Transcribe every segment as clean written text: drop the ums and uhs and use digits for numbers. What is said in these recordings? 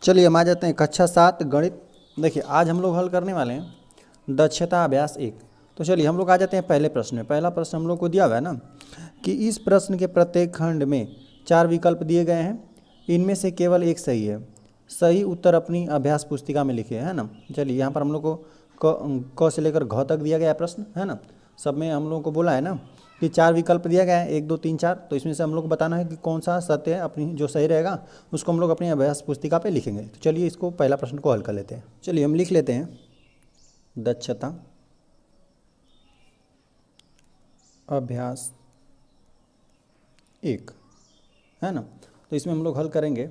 चलिए हम आ जाते हैं कक्षा 7 गणित। देखिए आज हम लोग हल करने वाले हैं दक्षता अभ्यास 1। तो चलिए हम लोग आ जाते हैं पहले प्रश्न में। पहला प्रश्न हम लोग को दिया हुआ है ना कि इस प्रश्न के प्रत्येक खंड में 4 विकल्प दिए गए हैं, इनमें से केवल एक सही है। सही उत्तर अपनी अभ्यास पुस्तिका में लिखे, है ना। चलिए यहाँ पर हम लोग को क से लेकर घ तक दिया गया है प्रश्न, है ना। सब में हम लोगों को बोला है ना कि 4 विकल्प दिया गया है, 1 2 3 4। तो इसमें से हम लोग को बताना है कि कौन सा सत्य है, अपनी जो सही रहेगा उसको हम लोग अपनी अभ्यास पुस्तिका पे लिखेंगे। तो चलिए इसको पहला प्रश्न को हल कर लेते हैं। चलिए हम लिख लेते हैं दक्षता अभ्यास 1, है ना। तो इसमें हम लोग हल करेंगे,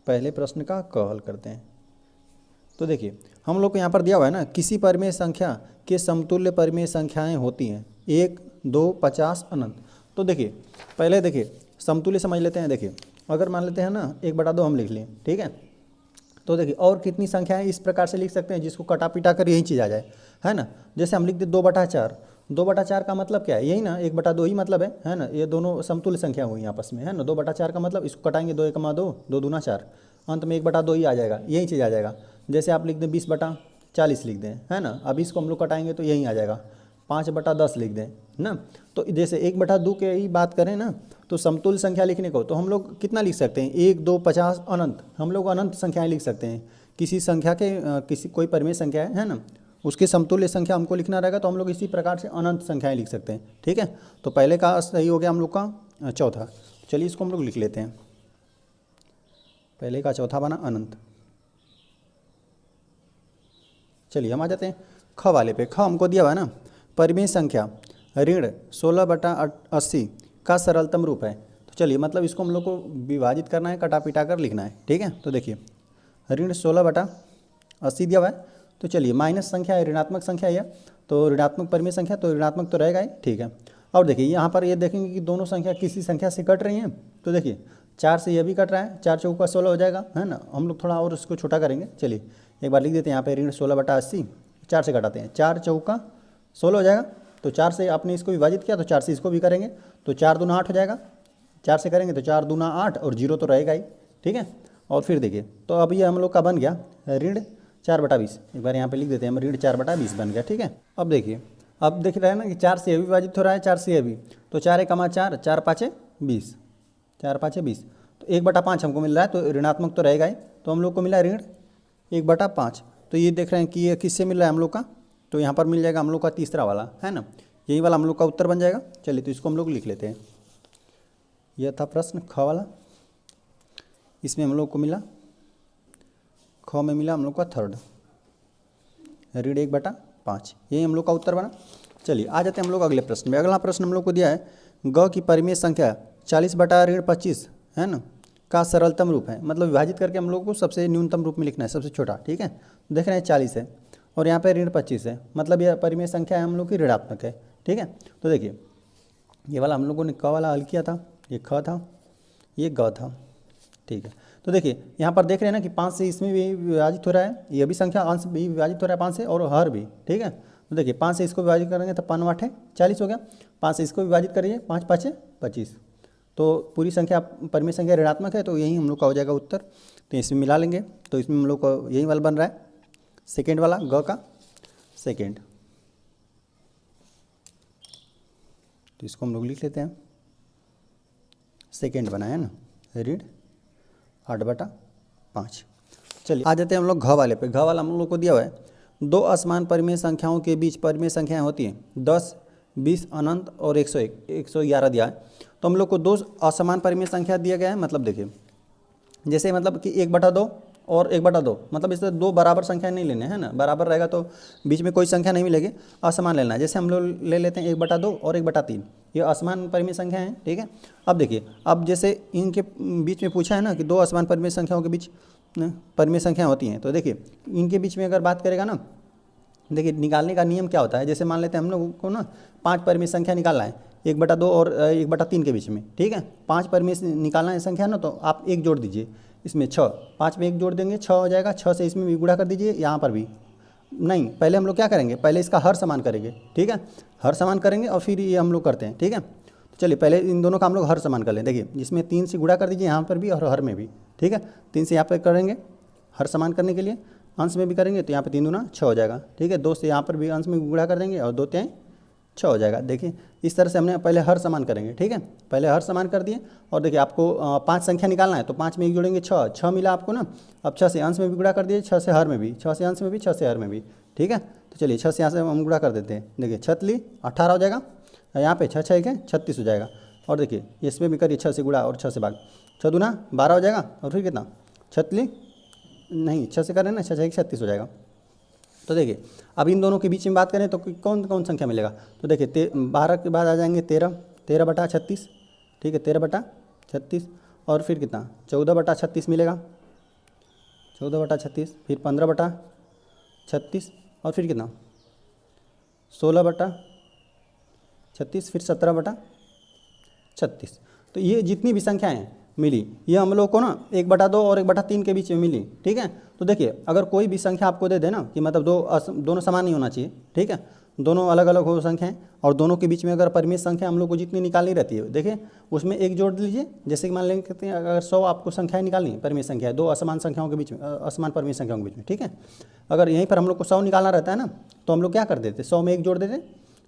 पहले प्रश्न का क हल करते हैं। तो देखिए हम लोग को यहाँ पर दिया हुआ है ना, किसी परिमेय संख्या के समतुल्य परिमेय संख्याएं होती हैं 1 2 50 अनंत। तो देखिए पहले देखिए समतुल्य समझ लेते हैं। देखिए अगर मान लेते हैं ना 1/2 हम लिख लें, ठीक है। तो देखिए और कितनी संख्याएं इस प्रकार से लिख सकते हैं जिसको कटा पिटा कर यही चीज़ आ जाए, है ना। जैसे हम लिख दे 2/4। 2/4 का मतलब क्या है, यही ना 1/2 ही मतलब है ना। ये दोनों समतुल्य संख्या हुई आपस में, है ना। 2/4 का मतलब इसको कटाएंगे 2 1 2, 2 दूना 4, अंत में 1/2 ही आ जाएगा, यही चीज़ आ जाएगा। जैसे आप लिख दें 20/40 लिख दें, है ना। अब इसको हम लोग कटाएंगे तो यही आ जाएगा, 5/10 लिख दें ना। तो जैसे 1/2 के ही बात करें ना, तो समतुल्य संख्या लिखने को तो हम लोग कितना लिख सकते हैं 1 2 50 अनंत। हम लोग अनंत संख्याएं लिख सकते हैं। किसी संख्या के किसी कोई परिमेय संख्या है ना, उसके समतुल्य संख्या हमको लिखना रहेगा तो हम लोग इसी प्रकार से अनंत संख्याएं लिख सकते हैं, ठीक है। तो पहले का सही हो गया हम लोग का चौथा। चलिए इसको हम लोग लिख लेते हैं, पहले का चौथा बना अनंत। चलिए हम आ जाते हैं ख वाले पे। ख हमको दिया हुआ है ना, परिमेय संख्या ऋण 16/80 का सरलतम रूप है। तो चलिए मतलब इसको हम लोग को विभाजित करना है, कटा पिटा कर लिखना है, ठीक है। तो देखिए ऋण 16/80 दिया हुआ है। तो चलिए माइनस संख्या है, ऋणात्मक संख्या है, तो ऋणात्मक परिमेय संख्या, तो ऋणात्मक तो रहेगा ही, ठीक है। और देखिए यहाँ पर ये देखेंगे कि दोनों संख्या किसी संख्या से कट रही हैं। तो देखिए 4 से यह भी कट रहा है, 4 चौका 16 हो जाएगा, है ना। हम लोग थोड़ा और इसको छोटा करेंगे। चलिए एक बार लिख देते हैं यहाँ पे ऋण 16/80, 4 से घटाते हैं, 4 चौका 16 हो जाएगा। तो 4 से आपने इसको विभाजित किया तो 4 से इसको भी करेंगे तो 4 दूना 8 हो जाएगा। 4 से करेंगे तो 4 दूना 8 और 0 तो रहेगा ही, ठीक है। और फिर देखिए तो अब ये हम लोग का बन गया ऋण 4/20। एक बार यहाँ पे लिख देते हैं हम, ऋण 4/20 बन गया, ठीक है। अब देखिए अब देख रहे हैं ना कि 4 से भी विभाजित हो रहा है, 4 से भी, तो 4 1 4, 4 5 20, 4 5 20। तो 1/5 हमको मिल रहा है, तो ऋणात्मक तो रहेगा ही। तो हम लोग को मिला ऋण 1/5। तो ये देख रहे हैं कि ये किससे मिल रहा है हम लोग का, तो यहाँ पर मिल जाएगा हम लोग का तीसरा वाला, है ना। यही वाला हम लोग का उत्तर बन जाएगा। चलिए तो इसको हम लोग लिख लेते हैं। यह था प्रश्न ख वाला। इसमें हम लोग को मिला, ख में मिला हम लोग का थर्ड, ऋण 1/5। यही हम लोग का उत्तर बना। चलिए आ जाते हैं हम लोग अगले प्रश्न में। अगला प्रश्न हम लोग को दिया है ग की परिमेय संख्या 40/25, है ना, का सरलतम रूप है। मतलब विभाजित करके हम लोग को सबसे न्यूनतम रूप में लिखना है, सबसे छोटा, ठीक है। देख रहे हैं 40 है और यहाँ पे ऋण 25 है, मतलब यह परिमेय संख्या है हम लोग की ऋणात्मक है, ठीक है। तो देखिए ये वाला हम लोगों ने क वाला हल किया था, ये ख था, ये ग था, ठीक है। तो देखिए यहाँ पर देख रहे हैं ना कि 5 से इसमें भी विभाजित हो रहा है, ये भी संख्या अंश भी विभाजित हो रहा है 5 से, और हर भी, ठीक है। तो देखिए 5 से इसको विभाजित करेंगे तो 5 8 40 हो गया। 5 से इसको विभाजित करिए, 5 5 25। तो पूरी संख्या परिमेय संख्या ऋणात्मक है, तो यही हम लोग का हो जाएगा उत्तर। तो इसमें मिला लेंगे तो इसमें हम लोग को यही वाला बन रहा है, सेकेंड वाला, ग का सेकेंड। तो इसको हम लोग लिख लेते हैं, सेकेंड बना है ना, ऋण 8/5। चलिए आ जाते हैं हम लोग घ वाले पे। घ वाला हम लोग को दिया हुआ है 2 असमान परिमेय संख्याओं के बीच परिमेय संख्याएं होती हैं 10 20 अनंत और 101 111 दिया है। तो हम लोग को 2 असमान परिमेय संख्या दिया गया है। मतलब देखिए जैसे मतलब कि 1/2 और 1/2, मतलब इससे 2 बराबर संख्या नहीं लेने, है ना। बराबर रहेगा तो बीच में कोई संख्या नहीं मिलेगी, असमान लेना है। जैसे हम लोग ले लेते हैं 1/2 और 1/3, ये असमान परिमेय संख्या है, ठीक है। अब देखिए अब जैसे इनके बीच में पूछा है ना कि 2 असमान परिमेय संख्याओं के बीच परिमेय संख्या होती हैं, तो देखिए इनके बीच में अगर बात करेगा ना, देखिए निकालने का नियम क्या होता है। जैसे मान लेते हैं हम लोग को ना 5 परिमेय संख्या निकालना है 1/2 और 1/3 के बीच में, ठीक है। 5 परिमेय निकालना है संख्या ना, तो आप 1 जोड़ दीजिए इसमें 6, 5 में 1 जोड़ देंगे 6 हो जाएगा। 6 से इसमें भी गुणा कर दीजिए, यहाँ पर भी नहीं, पहले हम लोग क्या करेंगे, पहले इसका हर समान करेंगे, ठीक है। हर समान करेंगे और फिर ये हम लोग करते हैं, ठीक है। तो चलिए पहले इन दोनों का हम लोग हर समान कर लें। देखिए जिसमें 3 से गुणा कर दीजिए यहाँ पर भी और हर में भी, ठीक है। 3 से यहाँ पर करेंगे हर समान करने के लिए, अंश में भी करेंगे तो यहाँ पे 3 दूना 6 हो जाएगा, ठीक है। 2 से यहाँ पर भी अंश में गुणा कर देंगे और 2 3 6 हो जाएगा। देखिए इस तरह से हमने पहले हर समान करेंगे, ठीक है। पहले हर समान कर दिए और देखिए आपको 5 संख्या निकालना है तो 5 में 1 जोड़ेंगे 6, 6 मिला आपको ना। अब 6 से अंश में भी गुणा कर दिए, 6 से हर में भी, 6 से अंश में भी, 6 से हर में भी, ठीक है। तो चलिए 6 से यहाँ से हम गुणा कर देते हैं। देखिए 6 18 हो जाएगा, यहाँ पे 6 6 36 हो जाएगा। और देखिए इसमें भी करिए 6 से गुणा और 6 से भाग, 6 दूना 12 हो जाएगा और फिर कितना 36 नहीं 6 से करें ना, 6 6 36 हो जाएगा। तो देखिए अब इन दोनों के बीच में बात करें तो कौन कौन संख्या मिलेगा। तो देखिए 12 के बाद आ जाएंगे 13, 13 बटा 36, ठीक है, 13 बटा 36 और फिर कितना 14 बटा 36 मिलेगा, 14 बटा 36, फिर 15 बटा 36 और फिर कितना 16 बटा 36, फिर 17 बटा 36। तो ये जितनी भी संख्याएँ मिली ये हम लोग को ना 1/2 और 1/3 के बीच में मिली, ठीक है। तो देखिए अगर कोई भी संख्या आपको दे ना कि मतलब दोनों समान नहीं होना चाहिए, ठीक है, दोनों अलग अलग हो संख्याएं और दोनों के बीच में अगर परिमेय संख्या हम लोग को जितनी निकालनी रहती है, देखिए उसमें एक जोड़ लीजिए। जैसे कि मान लेंगे कहते हैं अगर 100 आपको संख्याएं निकालनी है, परिमेय संख्या है, 2 असमान संख्याओं के बीच में, असमान परिमेय संख्याओं के बीच में, ठीक है। अगर यहीं पर हम लोग को 100 निकालना रहता है ना तो हम लोग क्या कर देते, 100 में 1 जोड़ देते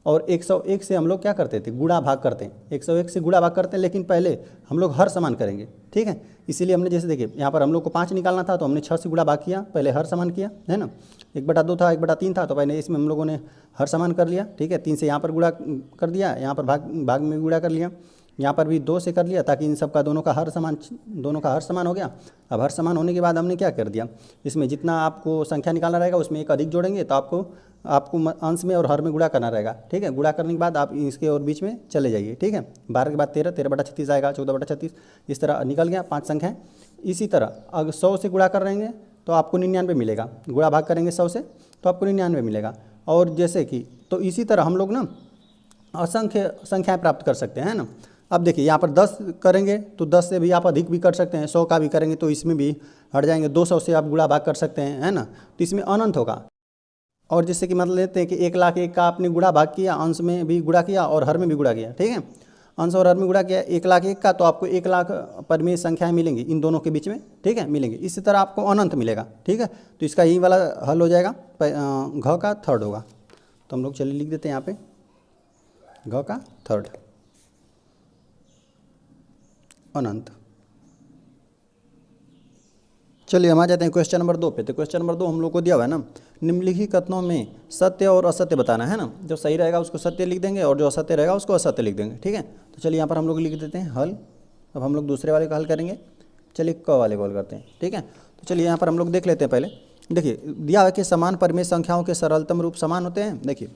और 101 से हम लोग क्या करते थे, गुणा भाग करते हैं, 101 से गुणा भाग करते हैं। लेकिन पहले हम लोग हर समान करेंगे, ठीक है। इसीलिए हमने जैसे देखिए यहाँ पर हम लोग को 5 निकालना था तो हमने 6 से गुणा भाग किया, पहले हर समान किया, है ना। 1/2 था, 1/3 था तो पहले इसमें हम लोगों ने हर समान कर लिया, ठीक है। 3 से यहाँ पर गुणा कर दिया, यहाँ पर भाग में गुणा कर लिया, यहाँ पर भी 2 से कर लिया ताकि इन सब का दोनों का हर समान हो गया। अब हर समान होने के बाद हमने क्या कर दिया, इसमें जितना आपको संख्या निकालना रहेगा उसमें एक अधिक जोड़ेंगे तो आपको अंश में और हर में गुणा करना रहेगा, ठीक है। गुणा करने के बाद आप इसके और बीच में चले जाइए, ठीक है। 12 के बाद 13, 13 बटा 36 आएगा, 14 बटा 36, इस तरह निकल गया 5 संख्याएँ। इसी तरह अगर 100 से गुणा कर रहेंगे तो आपको 99 मिलेगा, गुणा भाग करेंगे 100 से तो आपको 99 मिलेगा। और जैसे कि तो इसी तरह हम लोग ना असंख्य संख्याएँ प्राप्त कर सकते हैं ना। अब देखिए यहाँ पर 10 करेंगे तो 10 से भी आप अधिक भी कर सकते हैं, 100 का भी करेंगे तो इसमें भी हट जाएंगे, 200 से आप गुणा भाग कर सकते हैं, है ना। तो इसमें अनंत होगा। और जैसे कि मतलब लेते हैं कि 1,01,000 का आपने गुणा भाग किया, अंश में भी गुणा किया और हर में भी गुणा किया, ठीक है। अंश और हर में गुणा किया 1,01,000 का तो आपको 1,00,000 परिमेय संख्याएँ मिलेंगी इन दोनों के बीच में, ठीक है, मिलेंगी। इसी तरह आपको अनंत मिलेगा, ठीक है। तो इसका यही वाला हल हो जाएगा, घ का थर्ड होगा। तो हम लोग चलिए लिख देते हैं यहाँ पे घ का थर्ड, अनंत। चलिए हम आ जाते हैं क्वेश्चन नंबर 2 पे। तो क्वेश्चन नंबर 2 हम लोग को दिया हुआ है ना, निम्नलिखित कथनों में सत्य और असत्य बताना है ना। जो सही रहेगा उसको सत्य लिख देंगे और जो असत्य रहेगा उसको असत्य लिख देंगे, ठीक है। तो चलिए यहाँ पर हम लोग लिख देते हैं हल। अब हम लोग दूसरे वाले का हल करेंगे, चलिए क वाले को हल करते हैं, ठीक है। तो चलिए यहाँ पर हम लोग देख लेते हैं पहले। देखिए दिया हुआ है कि समान परिमेय संख्याओं के सरलतम रूप समान होते हैं। देखिए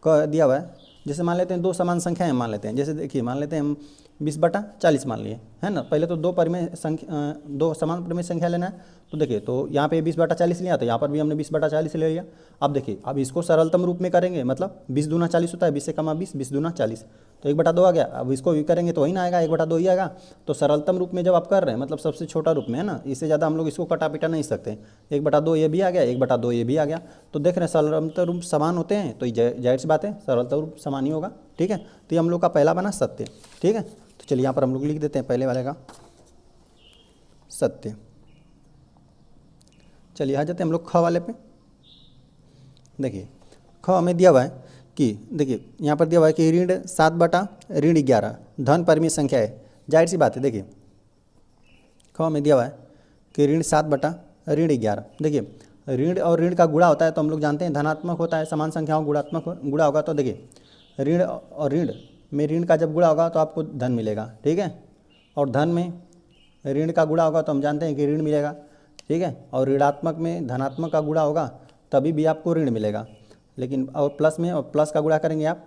क दिया हुआ है, जैसे मान लेते हैं 2 समान संख्याएँ मान लेते हैं, जैसे देखिए मान लेते हैं हम 20/40 मान लिए, है ना। पहले तो 2 समान परिमेय संख्या लेना है। तो देखिए तो यहाँ पे 20/40 लिया तो यहाँ पर भी हमने 20/40 ले लिया। अब देखिए अब इसको सरलतम रूप में करेंगे, मतलब 20 दूना 40 होता है, 20 से कमा 20, 20 दूना 40, तो 1/2 आ गया। अब इसको भी करेंगे तो वही ना आएगा, 1/2 ही आएगा। तो सरलतम रूप में जब आप कर रहे हैं मतलब सबसे छोटा रूप में, है ना, इससे ज़्यादा हम लोग इसको कटा पिटा नहीं सकते। 1/2 ये भी आ गया, 1/2 ये भी आ गया। तो देख रहे हैं सरलतम रूप समान होते हैं तो जाहिर सी बात है सरलतम रूप समान ही होगा, ठीक है। तो ये हम लोग का पहला बना सत्य, ठीक है। तो चलिए यहाँ पर हम लोग लिख देते हैं पहले वाले का सत्य। चलिए आ जाते हैं हम लोग ख वाले पे। देखिए ख हमें दिया हुआ है कि देखिए यहाँ पर दिया हुआ है कि ऋण 7/11 धन परिमेय संख्या है। जाहिर सी बात है, देखिए ख हमें दिया हुआ है कि ऋण 7/11। देखिए ऋण और ऋण का गुणा होता है तो हम लोग जानते हैं धनात्मक होता है, समान संख्याओं गुणा होगा। तो देखिए ऋण और ऋण में ऋण का जब गुणा होगा तो आपको धन मिलेगा, ठीक है। और धन में ऋण का गुणा होगा तो हम जानते हैं कि ऋण मिलेगा, ठीक है। और ऋणात्मक में धनात्मक का गुणा होगा तभी भी आपको ऋण मिलेगा। लेकिन और प्लस में और प्लस का गुणा करेंगे आप,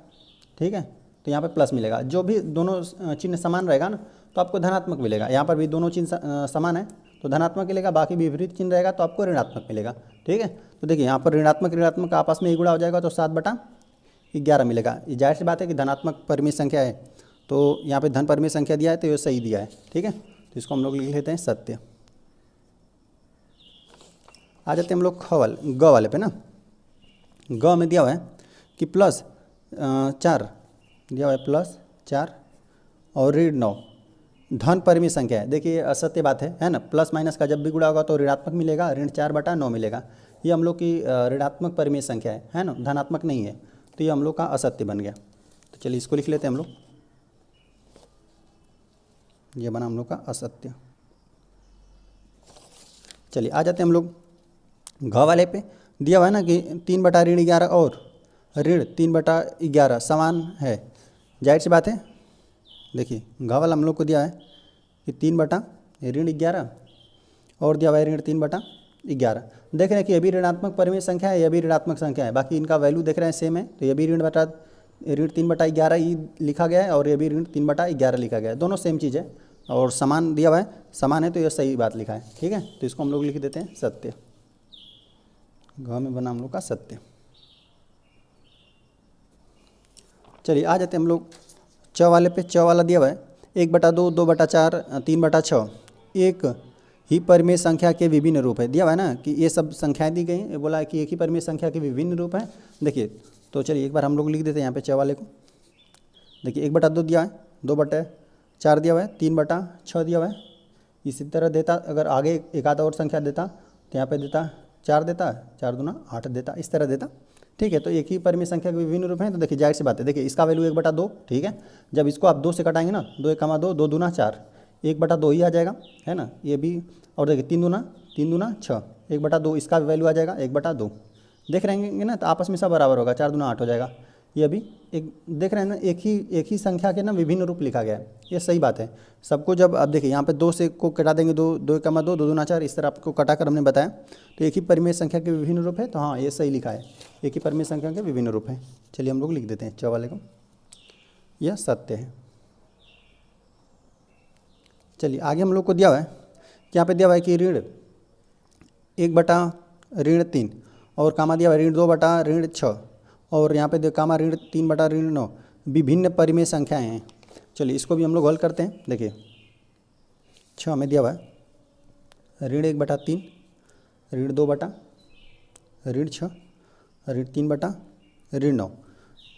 ठीक है, तो यहाँ पे प्लस मिलेगा। जो भी दोनों चिन्ह समान रहेगा ना तो आपको धनात्मक मिलेगा। यहाँ पर भी दोनों चिन्ह समान है तो धनात्मक मिलेगा, बाकी विपरीत चिन्ह रहेगा तो आपको ऋणात्मक मिलेगा, ठीक है। तो देखिए यहाँ पर ऋणात्मक आपस में ही गुणा हो जाएगा तो 7/11 मिलेगा। ये जाहिर सी बात है कि धनात्मक परिमेय संख्या है तो यहाँ पे धन परिमेय संख्या दिया है तो ये सही दिया है, ठीक है। तो इसको हम लोग लिख लेते हैं सत्य। आ जाते हैं हम लोग ग वाले पे ना। ग में दिया हुआ है कि +4 दिया हुआ है, +4 और ऋण 9 धन परिमेय संख्या है। देखिए असत्य बात है ना, प्लस माइनस का जब भी गुणा होगा तो ऋणात्मक मिलेगा, ऋण 4/9 मिलेगा। ये हम लोग की ऋणात्मक परिमेय संख्या है ना, धनात्मक नहीं है, तो ये हम लोग का असत्य बन गया। तो चलिए इसको लिख लेते हैं हम लोग, ये बना हम लोग का असत्य। चलिए आ जाते हैं हम लोग घ वाले पे। दिया हुआ है ना कि 3/11 और ऋण 3/11 समान है, जाहिर सी बात है। देखिए घ वाला हम लोग को दिया है कि 3/11 और दिया हुआ है ऋण 3/11। देख रहे हैं कि ये भी ऋणात्मक परिमेय संख्या है, यह भी ऋणात्मक संख्या है, बाकी इनका वैल्यू देख रहे हैं सेम है। तो ये भी ऋण 3/11 ही लिखा गया है और ये भी ऋण 3/11 लिखा गया है, दोनों सेम चीज़ है और समान दिया हुआ है, समान है तो यह सही बात लिखा है। ठीक है, तो इसको हम लोग लिख देते हैं सत्य। घ में बना हम लोग का सत्य। चलिए आ जाते हैं हम लोग च वाले पे। च वाला दिया हुआ है 1/2, 2/4, 3/6 एक ही परिमेय संख्या के विभिन्न रूप है। दिया हुआ है ना कि ये सब संख्याएं दी गई हैं, बोला है कि एक ही परिमेय संख्या के विभिन्न रूप हैं। देखिए तो चलिए एक बार हम लोग लिख देते हैं यहाँ पे च वाले को। देखिए 1/2 दिया है, 2/4 दिया हुआ है, 3/6 दिया हुआ है। इसी तरह देता, अगर आगे एक आधा और संख्या देता तो यहाँ पे देता 4 देता, 4 दूना 8 देता, इस तरह देता। ठीक है, तो एक ही परिमेय संख्या के विभिन्न रूप हैं। तो देखिए जाहिर सी बात है, देखिए इसका वैल्यू 1/2, ठीक है, जब इसको आप 2 से कटाएंगे ना, 2 1 2, 2 दूना 4, 1/2 ही आ जाएगा, है ना, ये भी। और देखिए 3 दूना 6, 1/2 इसका भी वैल्यू आ जाएगा 1/2। देख रहेंगे ना, तो आपस में सब बराबर होगा, 4 दूना 8 हो जाएगा। ये भी एक देख रहे हैं ना, एक ही संख्या के ना विभिन्न रूप लिखा गया है, ये सही बात है। सबको जब आप देखिए यहाँ पे 2 से को कटा देंगे, 2 2 1 2, 2 दूना 4, इस तरह आपको कटा कर हमने बताया, तो एक ही परिमेय संख्या के विभिन्न रूप है। तो हाँ ये सही लिखा है, एक ही परिमेय संख्या के विभिन्न रूप है। चलिए हम लोग लिख देते हैं च वाले को, यह सत्य है। चलिए आगे हम लोग को दिया हुआ है कि यहाँ पे दिया हुआ है कि ऋण 1/3 और कामा दिया हुआ है ऋण 2/6 और यहाँ पे कामा ऋण 3/9 विभिन्न परिमेय संख्याएं हैं। चलिए इसको भी हम लोग हल करते हैं। देखिए 6 में दिया हुआ है ऋण 1/3, ऋण 2/6, ऋण 3/9।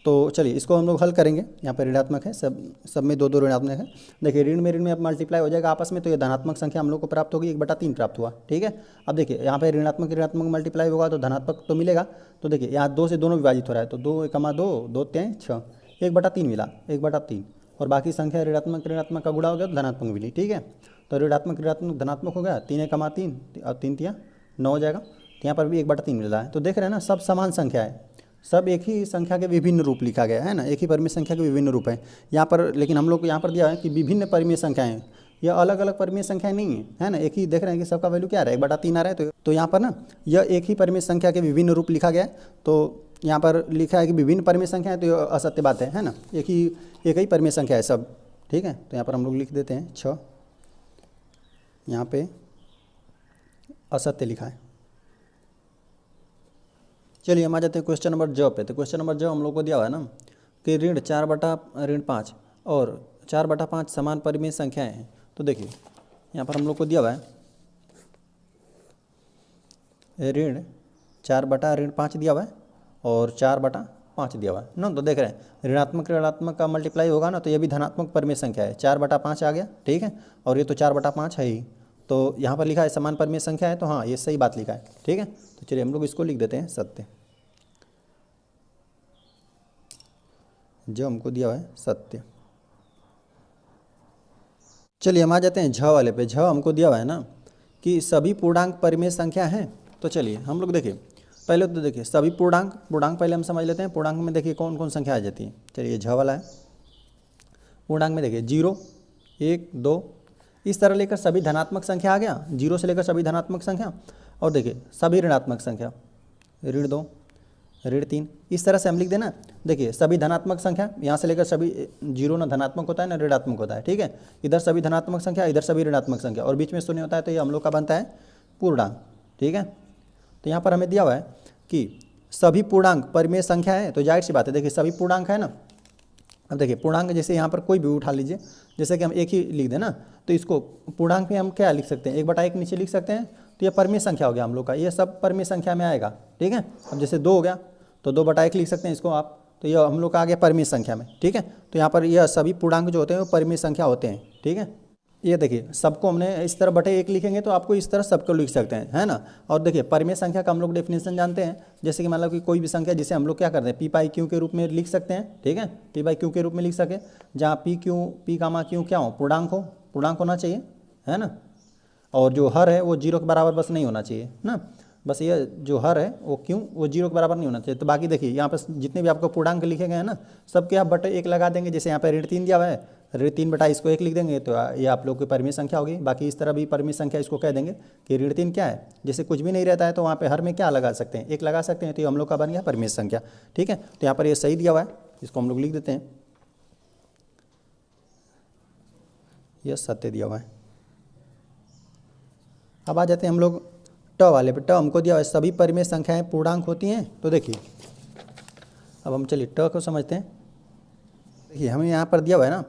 तो चलिए इसको हम लोग हल करेंगे। यहाँ पर ऋणात्मक है, सब में 2 ऋणात्मक है। देखिए ऋण में ऋण में अब मल्टीप्लाई हो जाएगा आपस में, तो ये धनात्मक संख्या हम लोग को प्राप्त होगी, 1/3 प्राप्त हुआ। ठीक है, अब देखिए यहाँ पे ऋणात्मक मल्टीप्लाई होगा तो धनात्मक तो मिलेगा। तो देखिए यहाँ 2 से दोनों विभाजित हो रहा है, तो 2 1 2, 2 3 6, 1/3 मिला, 1/3, और बाकी संख्या ऋणात्मक का गुणा हो गया तो धनात्मक मिली। ठीक है, तो ऋणात्मक धनात्मक हो गया, 3 1 3 और 3 3 9 हो जाएगा। तो यहाँ पर भी 1/3 मिल रहा है। तो देख रहे हैं ना, सब समान संख्या है, सब एक ही संख्या के विभिन्न रूप लिखा गया है ना, एक ही परिमेय संख्या के विभिन्न रूप है यहाँ पर। लेकिन हम लोग को यहाँ पर दिया है कि विभिन्न परिमेय संख्याएं, यह अलग अलग परिमेय संख्याएं नहीं है ना, एक ही देख रहे हैं कि सबका वैल्यू क्या आ रहा है, 1/3 आ रहा है। तो यहाँ पर ना यह एक ही परिमेय संख्या के विभिन्न रूप लिखा गया है। तो यहाँ पर लिखा है कि विभिन्न परिमेय संख्या है, तो यह असत्य बात है ना, एक ही परिमेय संख्या है सब। ठीक है, तो यहाँ पर हम लोग लिख देते हैं 6, यहाँ पे असत्य लिखा है। चलिए हम आ जाते हैं क्वेश्चन नंबर ज पे। तो क्वेश्चन नंबर ज हम लोग को दिया हुआ है ना कि ऋण 4/5 और 4/5 समान परिमेय संख्याएं हैं। तो देखिए यहाँ पर हम लोग को दिया हुआ है ऋण 4/5 दिया हुआ है और 4/5 दिया हुआ है ना। तो देख रहे हैं ऋणात्मक का मल्टीप्लाई होगा ना, तो ये भी धनात्मक परिमेय संख्या है, 4/5 आ गया। ठीक है, और ये तो 4/5 है ही, तो यहाँ पर लिखा है समान परिमेय संख्या है, तो हाँ ये सही बात लिखा है। ठीक है, तो चलिए हम लोग इसको लिख देते हैं सत्य। जो हमको दिया हुआ है सत्य। चलिए हम आ जाते हैं झ वाले पे। झ हमको दिया हुआ है ना कि सभी पूर्णांक परिमेय संख्या हैं। तो चलिए हम लोग देखिए, पहले तो देखिए सभी पूर्णांक पहले हम समझ लेते हैं। पूर्णांक में देखिए कौन कौन संख्या आ जाती है। चलिए झ वाला है, पूर्णांक में देखिए 0 1 2 इस तरह लेकर सभी धनात्मक संख्या आ गया, 0 से लेकर सभी धनात्मक संख्या। और देखिए सभी ऋणात्मक संख्या, ऋण 2 ऋण 3, इस तरह से हम लिख देना। देखिए सभी धनात्मक संख्या, यहाँ से लेकर सभी, 0 ना धनात्मक होता है ना ऋणात्मक होता है। ठीक है, इधर सभी धनात्मक संख्या, इधर सभी ऋणात्मक संख्या, और बीच में शून्य होता है, तो ये हम लोग का बनता है पूर्णांक। ठीक है, तो यहाँ पर हमें दिया हुआ है कि सभी पूर्णांक परिमेय संख्या है, तो जाहिर सी बात है देखिए सभी पूर्णांक है ना। अब देखिए पूर्णांक जैसे यहाँ पर कोई भी उठा लीजिए, जैसे कि हम एक ही लिख दें ना, तो इसको पूर्णांक में हम क्या लिख सकते हैं, 1/1 नीचे लिख सकते हैं। तो ये परिमेय संख्या हो गया हम लोग का, ये सब परिमेय संख्या में आएगा। ठीक है, अब जैसे 2 हो गया तो 2/1 लिख सकते हैं इसको आप, तो यह हम लोग का आ गया परिमेय संख्या में, ठीक है। तो यहाँ पर यह सभी पूर्णांक जो होते हैं वो परिमेय संख्या होते हैं, ठीक है। ये देखिए सबको हमने इस तरह बटे 1 लिखेंगे तो आपको इस तरह सबको लिख सकते हैं, है ना। और देखिए परिमेय संख्या का हम लोग डेफिनेशन जानते हैं, जैसे कि मतलब कि कोई भी संख्या जिसे हम लोग क्या करते हैं पी बाई क्यू के रूप में लिख सकते हैं, ठीक है, पी बाई क्यू के रूप में लिख सके, जहाँ पी कामा क्यू क्या हो, पूर्णांक होना चाहिए, है ना। और जो हर है वो 0 के बराबर बस नहीं होना चाहिए ना, बस ये जो हर है वो क्यों वो 0 के बराबर नहीं होना चाहिए। तो बाकी देखिए यहाँ पर जितने भी आपको पूर्णांक लिखे गए हैं ना, सबके आप बटे 1 लगा देंगे। जैसे यहाँ पर ऋण 3 दिया हुआ है, ऋण 3 बटा इसको 1 लिख देंगे तो ये आप लोग की परिमेय संख्या होगी। बाकी इस तरह भी परिमेय संख्या इसको कह देंगे कि ऋण 3 क्या है, जैसे कुछ भी नहीं रहता है तो वहाँ पर हर में क्या लगा सकते हैं, 1 लगा सकते हैं, तो ये हम लोग का बन गया परिमेय संख्या, ठीक है। तो यहाँ पर ये सही दिया हुआ है, इसको हम लोग लिख देते हैं, यह सत्य दिया हुआ है। अब आ जाते हैं हम लोग ट वाले पे। ट हमको दिया हुआ है सभी परिमेय संख्याएं पूर्णांक होती हैं। तो देखिए अब हम चलिए ट को समझते हैं। देखिए हमें यहाँ पर दिया हुआ है ना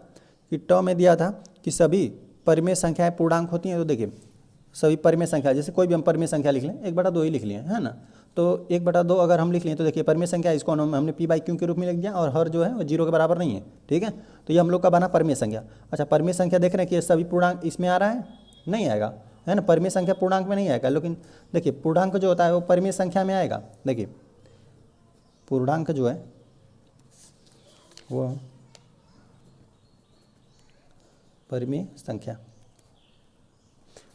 कि ट में दिया था कि सभी परिमेय संख्याएं पूर्णांक होती हैं। तो देखिए सभी परिमेय संख्या, जैसे कोई भी हम परिमेय संख्या लिख लें, 1/2 ही लिख लिए, है ना। तो 1/2 अगर हम लिख लें तो देखिए परिमेय संख्या इसको हमने पी बाई क्यू के रूप में लिख दिया, और हर जो है वो 0 के बराबर नहीं है, ठीक है। तो ये हम लोग का बना परिमेय संख्या। अच्छा परिमेय संख्या देख रहे हैं कि सभी पूर्णांक इसमें आ रहा है, नहीं आएगा, है ना। परिमेय संख्या पूर्णांक में नहीं आएगा, लेकिन देखिए पूर्णांक जो होता है वो परिमेय संख्या में आएगा। देखिए पूर्णांक जो है वो परिमेय संख्या,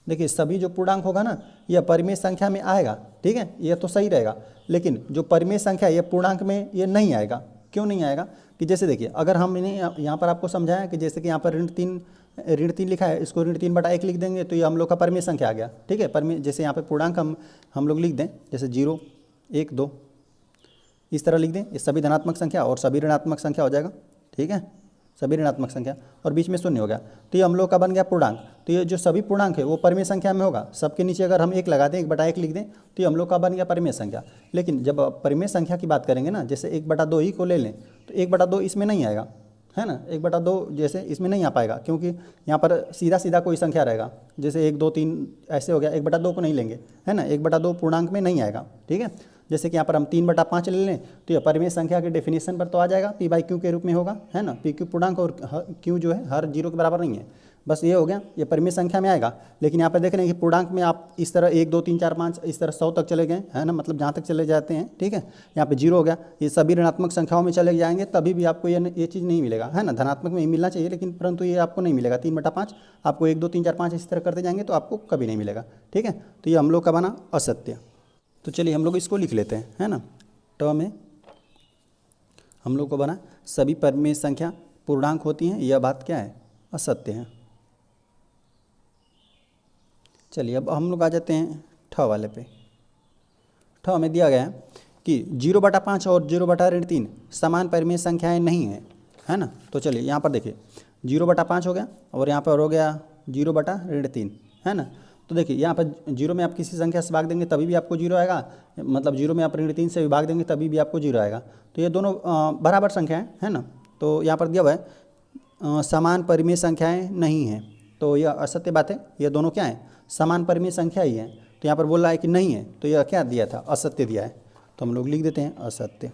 देखिए सभी जो पूर्णांक होगा ना यह परिमेय संख्या में आएगा, ठीक है, यह तो सही रहेगा। लेकिन जो परिमेय संख्या ये पूर्णांक में ये नहीं आएगा। क्यों नहीं आएगा कि जैसे देखिए अगर हमने यहाँ पर आपको समझाया कि जैसे कि यहाँ पर ऋण 3 लिखा है, इसको ऋण 3/1 लिख देंगे तो ये हम लोग का परिमेय संख्या आ गया, ठीक है। परिमेय जैसे यहाँ पे पूर्णांक हम लोग लिख दें, जैसे 0 1 2 इस तरह लिख दें, ये सभी धनात्मक संख्या और सभी ऋणात्मक संख्या हो जाएगा, ठीक है, सभी ऋणात्मक संख्या, और बीच में 0 हो गया, तो ये हम लोग का बन गया पूर्णांक। तो ये जो सभी पूर्णांक है वो परिमेय संख्या में होगा। सबके नीचे अगर हम 1 लगा दें, 1/1 लिख दें, तो ये हम लोग का बन गया परिमेय संख्या। लेकिन जब परिमेय संख्या की बात करेंगे ना, जैसे 1/2 ही को ले लें तो 1/2 इसमें नहीं आएगा, है ना। 1/2 जैसे इसमें नहीं आ पाएगा, क्योंकि यहाँ पर सीधा कोई संख्या रहेगा, जैसे 1 2 3 ऐसे हो गया, 1/2 को नहीं लेंगे, है ना। 1/2 पूर्णांक में नहीं आएगा, ठीक है। जैसे कि यहाँ पर हम 3/5 ले लें तो यह परिमेय संख्या के डेफिनेशन पर तो आ जाएगा, पी बाई क्यू के रूप में होगा, है ना। पी क्यू पूर्णांक और क्यू जो है हर 0 के बराबर नहीं है, बस ये हो गया, ये परिमेय संख्या में आएगा। लेकिन यहाँ पर देख रहे हैं कि पूर्णांक में आप इस तरह 1 2 3 4 5 इस तरह 100 तक चले गए, है ना, मतलब जहाँ तक चले जाते हैं, ठीक है। यहाँ पे 0 हो गया, ये सभी ऋणात्मक संख्याओं में चले जाएंगे तभी भी आपको ये चीज़ नहीं मिलेगा, है ना। धनात्मक में ही मिलना चाहिए, लेकिन परंतु ये आपको नहीं मिलेगा। 3/5 आपको 1 2 3 4 5 इस तरह करते जाएंगे तो आपको कभी नहीं मिलेगा, ठीक है। तो ये हम लोग का बना असत्य। तो चलिए हम लोग इसको लिख लेते हैं, है ना। ट में हम लोग को बना सभी परिमेय संख्या पूर्णांक होती हैं, यह बात क्या है, असत्य है। चलिए अब हम लोग आ जाते हैं ठ वाले पे। ठ में दिया गया है कि 0/5 और 0/3 समान परिमेय संख्याएं नहीं हैं, है ना। तो चलिए यहाँ पर देखिए 0/5 हो गया और यहाँ पर हो गया 0/3, है ना। तो देखिए यहाँ पर 0 में आप किसी संख्या से भाग देंगे तभी भी आपको 0 आएगा, मतलब 0 में आप ऋण 3 से भाग देंगे तभी भी आपको 0 आएगा। तो ये दोनों बराबर संख्याएं, है ना। तो यहाँ पर दिया हुआ है समान परिमेय संख्याएं नहीं हैं, तो यह असत्य बात है। ये दोनों क्या है, समान परिमेय संख्या ही है। तो यहाँ पर बोल रहा है कि नहीं है, तो यह क्या दिया था, असत्य दिया है। तो हम लोग लिख देते हैं असत्य।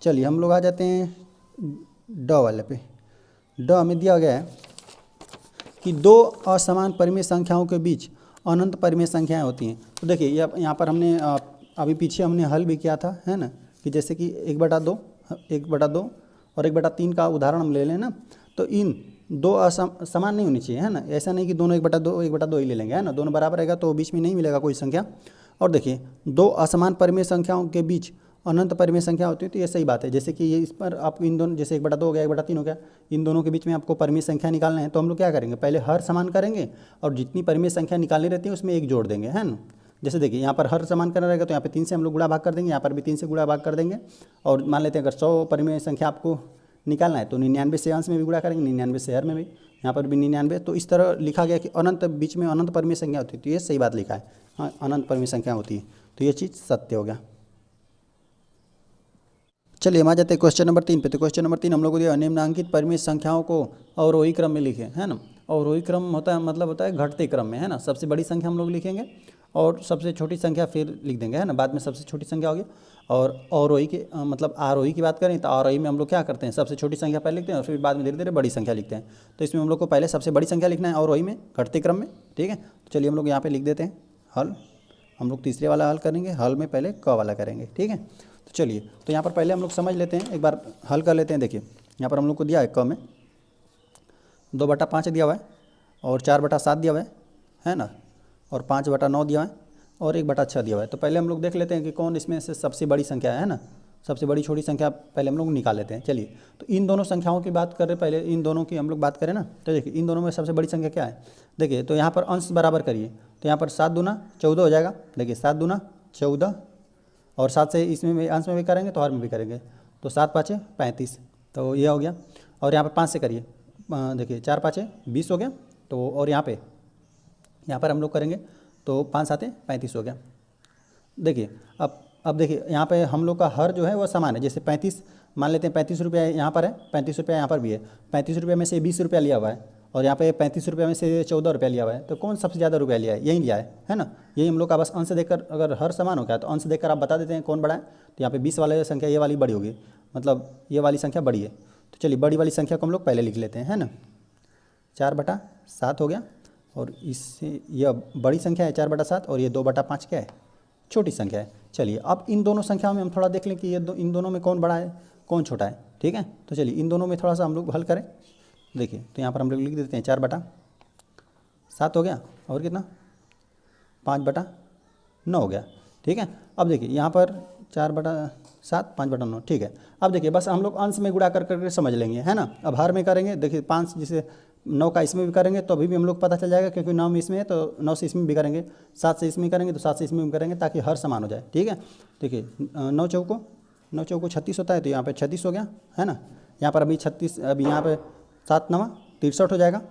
चलिए हम लोग आ जाते हैं ड वाले पे। ड में दिया गया है कि 2 असमान परिमेय संख्याओं के बीच अनंत परिमेय संख्याएं होती हैं। तो देखिए यहाँ पर हमने अभी पीछे हमने हल भी किया था, है ना, कि जैसे कि 1/2 और 1/3 का उदाहरण हम ले लें ना, तो इन 2 समान नहीं होनी चाहिए, है ना। ऐसा नहीं कि दोनों 1/2 ही ले लेंगे, है ना, दोनों बराबर रहेगा तो बीच में नहीं मिलेगा कोई संख्या। और देखिए 2 असमान परिमेय संख्याओं के बीच अनंत परिमेय संख्या होती है, तो ये सही बात है। जैसे कि ये इस पर आप इन दोनों, जैसे 1/2 हो गया 1/3 हो गया, इन दोनों के बीच में आपको परिमेय संख्या निकालना है, तो हम लोग क्या करेंगे, पहले हर समान करेंगे और जितनी परिमेय संख्या निकालनी रहती है उसमें 1 जोड़ देंगे, है ना। जैसे देखिए यहाँ पर हर समान करना रहेगा तो यहाँ पे 3 से हम लोग गुणा भाग कर देंगे, यहाँ पर भी 3 से गुणा भाग कर देंगे। और मान लेते हैं अगर 100 परिमेय संख्या आपको निकालना है तो 99 से अंश में भी गुणा करेंगे, 99 से हर में भी, यहाँ पर भी 99। तो इस तरह लिखा गया कि अनंत, बीच में अनंत परिमेय संख्या होती है, तो ये सही बात लिखा है, हाँ अनंत परिमेय संख्या होती है, तो ये चीज़ सत्य हो गया। चलिए हम आ जाते हैं क्वेश्चन नंबर 3 पे। तो क्वेश्चन नंबर 3 हम लोग को दिया निम्नांकित परिमेय संख्याओं को अवरोही क्रम में लिखें, है ना। अवरोही क्रम होता है मतलब होता है घटते क्रम में, है ना। सबसे बड़ी संख्या हम लोग लिखेंगे और सबसे छोटी संख्या फिर लिख देंगे, है ना, बाद में सबसे छोटी संख्या होगी। और अवरोही की मतलब आरोही की बात करें तो आरोही में हम लोग क्या करते हैं, सबसे छोटी संख्या पहले लिखते हैं और फिर बाद में धीरे धीरे बड़ी संख्या लिखते हैं। तो इसमें हम लोग को पहले सबसे बड़ी संख्या लिखना है अवरोही में घटते क्रम में, ठीक है। तो चलिए हम लोग यहाँ पे लिख देते हैं हल। हम लोग तीसरे वाला हल करेंगे, हल में पहले क वाला करेंगे, ठीक है। तो चलिए, तो यहाँ पर पहले हम लोग समझ लेते हैं, एक बार हल कर लेते हैं। देखिए यहाँ पर हम लोग को दिया है क में 2/5 दिया हुआ है और 4/7 दिया हुआ है ना, और 5/9 दिया हुआ है और 1/6 दिया हुआ है। तो पहले हम लोग देख लेते हैं कि कौन इसमें से सबसे बड़ी संख्या है ना, सबसे बड़ी छोटी संख्या पहले हम लोग निकाल लेते हैं। चलिए, तो इन दोनों संख्याओं की बात करें, पहले इन दोनों की हम लोग बात करें ना, तो देखिए इन दोनों में सबसे बड़ी संख्या क्या है। देखिए तो यहाँ पर अंश बराबर करिए, तो यहाँ पर 7 दूना 14 हो जाएगा। देखिए 7 दूना 14 और 7 से इसमें भी अंश में भी करेंगे तो हर में भी करेंगे, तो 7 5 35, तो ये हो गया। और यहाँ पर 5 से करिए, देखिए 4 5 20 हो गया। तो और यहाँ पर हम लोग करेंगे तो 5 7 35 हो गया। देखिए अब देखिए यहाँ पे हम लोग का हर जो है वो समान है। जैसे 35 मान लेते हैं, 35 रुपया यहाँ पर है, 35 रुपया यहाँ पर भी है। 35 रुपये में से 20 रुपया लिया हुआ है और यहाँ पे 35 रुपये में से 14 रुपया लिया हुआ है। तो कौन सबसे ज़्यादा रुपया लिया है, यही लिया है ना। यही हम लोग का बस अंश देखकर, अगर हर समान हो गया तो अंश देखकर आप बता देते हैं कौन बड़ा है। तो यहाँ पे 20 वाली संख्या ये वाली बड़ी होगी, मतलब ये वाली संख्या बड़ी है। तो चलिए बड़ी वाली संख्या को हम लोग पहले लिख लेते हैं, है ना। 4/7 हो गया और इससे यह बड़ी संख्या है 4/7 और ये 2/5 क्या है, छोटी संख्या है। चलिए अब इन दोनों संख्याओं में हम थोड़ा देख लें कि ये इन दोनों में कौन बड़ा है कौन छोटा है, ठीक है। तो चलिए इन दोनों में थोड़ा सा हम लोग हल करें। देखिए तो यहाँ पर हम लोग लिख देते हैं 4/7 हो गया और कितना 5/9 हो गया, ठीक है। अब देखिए यहाँ पर 4/7 5/9, ठीक है। अब देखिए बस हम लोग अंश में गुणा कर करके समझ लेंगे, है ना। अब हर में करेंगे, देखिए 5 जैसे 9 का इसमें भी करेंगे तो अभी भी हम लोग पता चल जाएगा, क्योंकि 9 में इसमें है तो 9 से इसमें भी करेंगे, 7 से इसमें करेंगे तो 7 से इसमें भी करेंगे, ताकि हर समान हो जाए, ठीक है। देखिए 9 चौको 36 होता है, तो यहाँ पे 36 हो गया, है ना। यहाँ पर अभी 36, अभी यहाँ पे 7 9 63 हो जाएगा,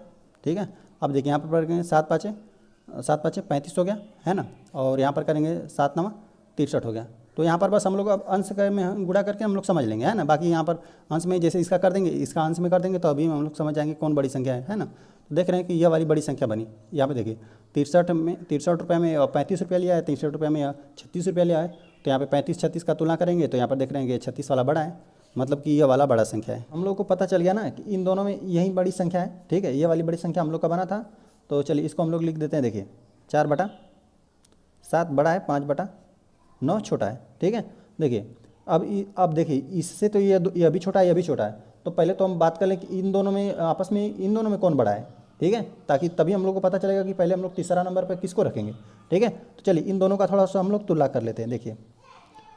ठीक है। अब देखिए यहाँ पर करेंगे 7 5 35 हो गया, है ना। और यहाँ पर करेंगे 7 9 63 हो गया। तो यहाँ पर बस हम लोग अब अंश में गुणा करके हम लोग समझ लेंगे, है ना। बाकी यहाँ पर अंश में जैसे इसका कर देंगे, इसका अंश में कर देंगे, तो अभी हम लोग समझ जाएंगे कौन बड़ी संख्या है ना। तो देख रहे हैं कि यह वाली बड़ी संख्या बनी। यहाँ पे देखिए 63 रुपये में 35 रुपया लिया है, 63 रुपये में 36 रुपया लिया है। तो यहाँ पे 35 36 का तुलना करेंगे तो यहाँ पर देख रहे हैं कि 36 वाला बड़ा है, मतलब कि यह वाला बड़ा संख्या है। हम लोग को पता चल गया ना कि इन दोनों में यही बड़ी संख्या है, ठीक है। ये वाली बड़ी संख्या हम लोग का बना था। तो चलिए इसको हम लोग लिख देते हैं। देखिए 4/7 बड़ा है, 5/9 छोटा है, ठीक है। देखिए अब देखिए इससे तो ये भी छोटा है, ये भी छोटा है। तो पहले तो हम बात कर लें कि इन दोनों में आपस में इन दोनों में कौन बड़ा है, ठीक है, ताकि तभी हम लोग को पता चलेगा कि पहले हम लोग तीसरा नंबर पर किसको रखेंगे, ठीक है। तो चलिए इन दोनों का थोड़ा सा हम लोग तुलना कर लेते हैं। देखिए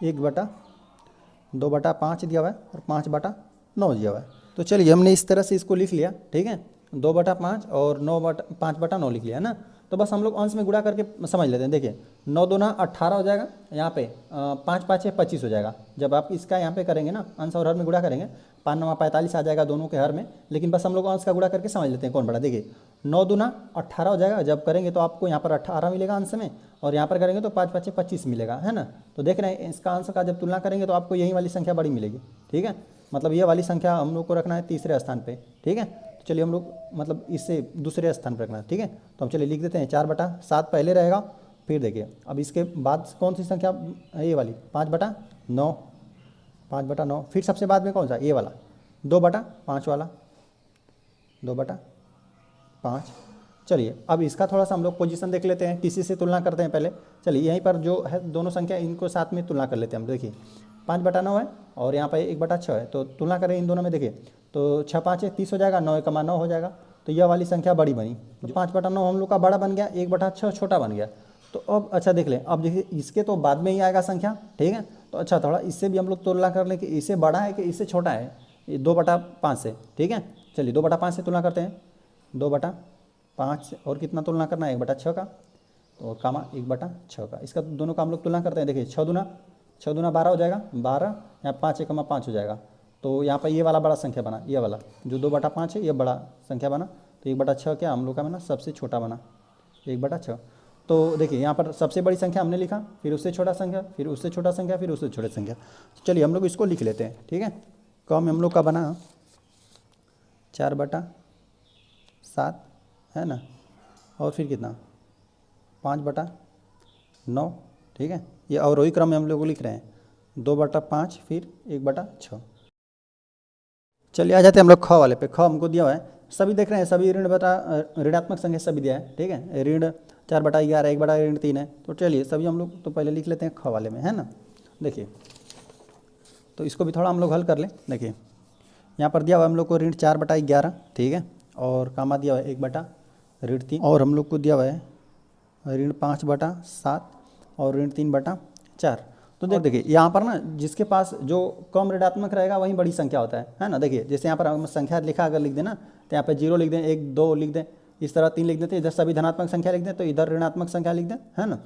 1/2/5 दिया हुआ है और 5/9 दिया हुआ है। तो चलिए हमने इस तरह से इसको लिख लिया, ठीक है। 2/5 और 5/9 लिख लिया ना। तो बस हम लोग अंश में गुणा करके समझ लेते हैं। देखिए 9 दूना 18 हो जाएगा, यहाँ पे 5 5 25 हो जाएगा। जब आप इसका यहाँ पे करेंगे ना, अंश और हर में गुणा करेंगे, 5 9 45 आ जाएगा दोनों के हर में। लेकिन बस हम लोग अंश का गुणा करके समझ लेते हैं कौन बड़ा। देखिए 9 दूना 18 हो जाएगा, जब करेंगे तो आपको यहाँ पर 18 मिलेगा अंश में, और यहाँ पर करेंगे तो 5 5 25 मिलेगा, है ना। तो देख रहे हैं इसका अंश का जब तुलना करेंगे तो आपको यही वाली संख्या बड़ी मिलेगी, ठीक है। मतलब ये वाली संख्या हम लोग को रखना है तीसरे स्थान पे, ठीक है। तो चलिए हम लोग मतलब इससे दूसरे स्थान पर रखना है, ठीक है। तो हम चलिए लिख देते हैं 4/7 पहले रहेगा। फिर देखिए अब इसके बाद कौन सी संख्या है, ये वाली 5/9, 5/9। फिर सबसे बाद में कौन सा, ये वाला 2/5 वाला, 2/5। चलिए अब इसका थोड़ा सा हम लोग पोजीशन देख लेते हैं, किसी से तुलना करते हैं पहले। चलिए यहीं पर जो है दोनों संख्या, इनको साथ में तुलना कर लेते हैं हम। देखिए 5/9 है और यहाँ पर 1/6 है, तो तुलना करें इन दोनों में। देखिए तो 6 5 30 हो जाएगा, 9 1 9 हो जाएगा। तो यह वाली संख्या बड़ी बनी, तो 5/9 हम लोग का बड़ा बन गया, 1/6 छोटा बन गया। तो अब अच्छा देख लें, अब देखिए इसके तो बाद में ही आएगा संख्या, ठीक है। तो अच्छा थोड़ा इससे भी हम लोग तुलना कर लें कि इससे बड़ा है कि इससे छोटा है, ये 2/5 से, ठीक है। चलिए 2/5 से तुलना करते हैं, 2/5 और कितना तुलना करना है, 1/6 का, तो कामा 1/6 का। इसका दोनों का हम लोग तुलना करते हैं। देखिए 6 दूना 12 हो जाएगा, 12 यहाँ 5 1 5 हो जाएगा। तो यहाँ पर ये वाला बड़ा संख्या बना, ये वाला जो 2/5 है ये बड़ा संख्या बना। तो 1/6 क्या हम लोग का बना, सबसे छोटा बना, 1/6। तो देखिए यहाँ पर सबसे बड़ी संख्या हमने लिखा, फिर उससे छोटा संख्या, फिर उससे छोटा संख्या, फिर उससे छोटी संख्या। चलिए हम लोग इसको लिख लेते हैं, ठीक है। कम हम लोग का बना 4/7, है ना, और फिर कितना 5/9 9, ठीक है। ये अवरोही क्रम में हम लोग लिख रहे हैं 2/5 फिर 1/6। चलिए आ जाते हैं हम लोग ख वाले पे। ख हमको दिया हुआ है, सभी देख रहे हैं, सभी ऋणात्मक संख्या सभी दिया है, ठीक है। ऋण 4/11 1/3 है। तो चलिए सभी हम लोग तो पहले लिख लेते हैं ख वाले में, है ना। देखिए तो इसको भी थोड़ा हम लोग हल कर लें। देखिए यहाँ पर दिया हुआ हम लोग को ऋण 4/11, ठीक है, और कामा दिया हुआ है 1/3, और हम लोग को दिया हुआ है ऋण 5/7 और ऋण 3/4। तो देखिए यहाँ पर ना जिसके पास जो कम ऋणात्मक रहेगा वही बड़ी संख्या होता है ना। देखिए जैसे यहाँ पर हम संख्या लिखा अगर लिख दें ना, तो यहाँ पे 0 लिख दें, 1 2 लिख दें, इस तरह 3 लिख देते, इधर सभी धनात्मक संख्या लिख दें, तो इधर ऋणात्मक संख्या लिख दें, है ना,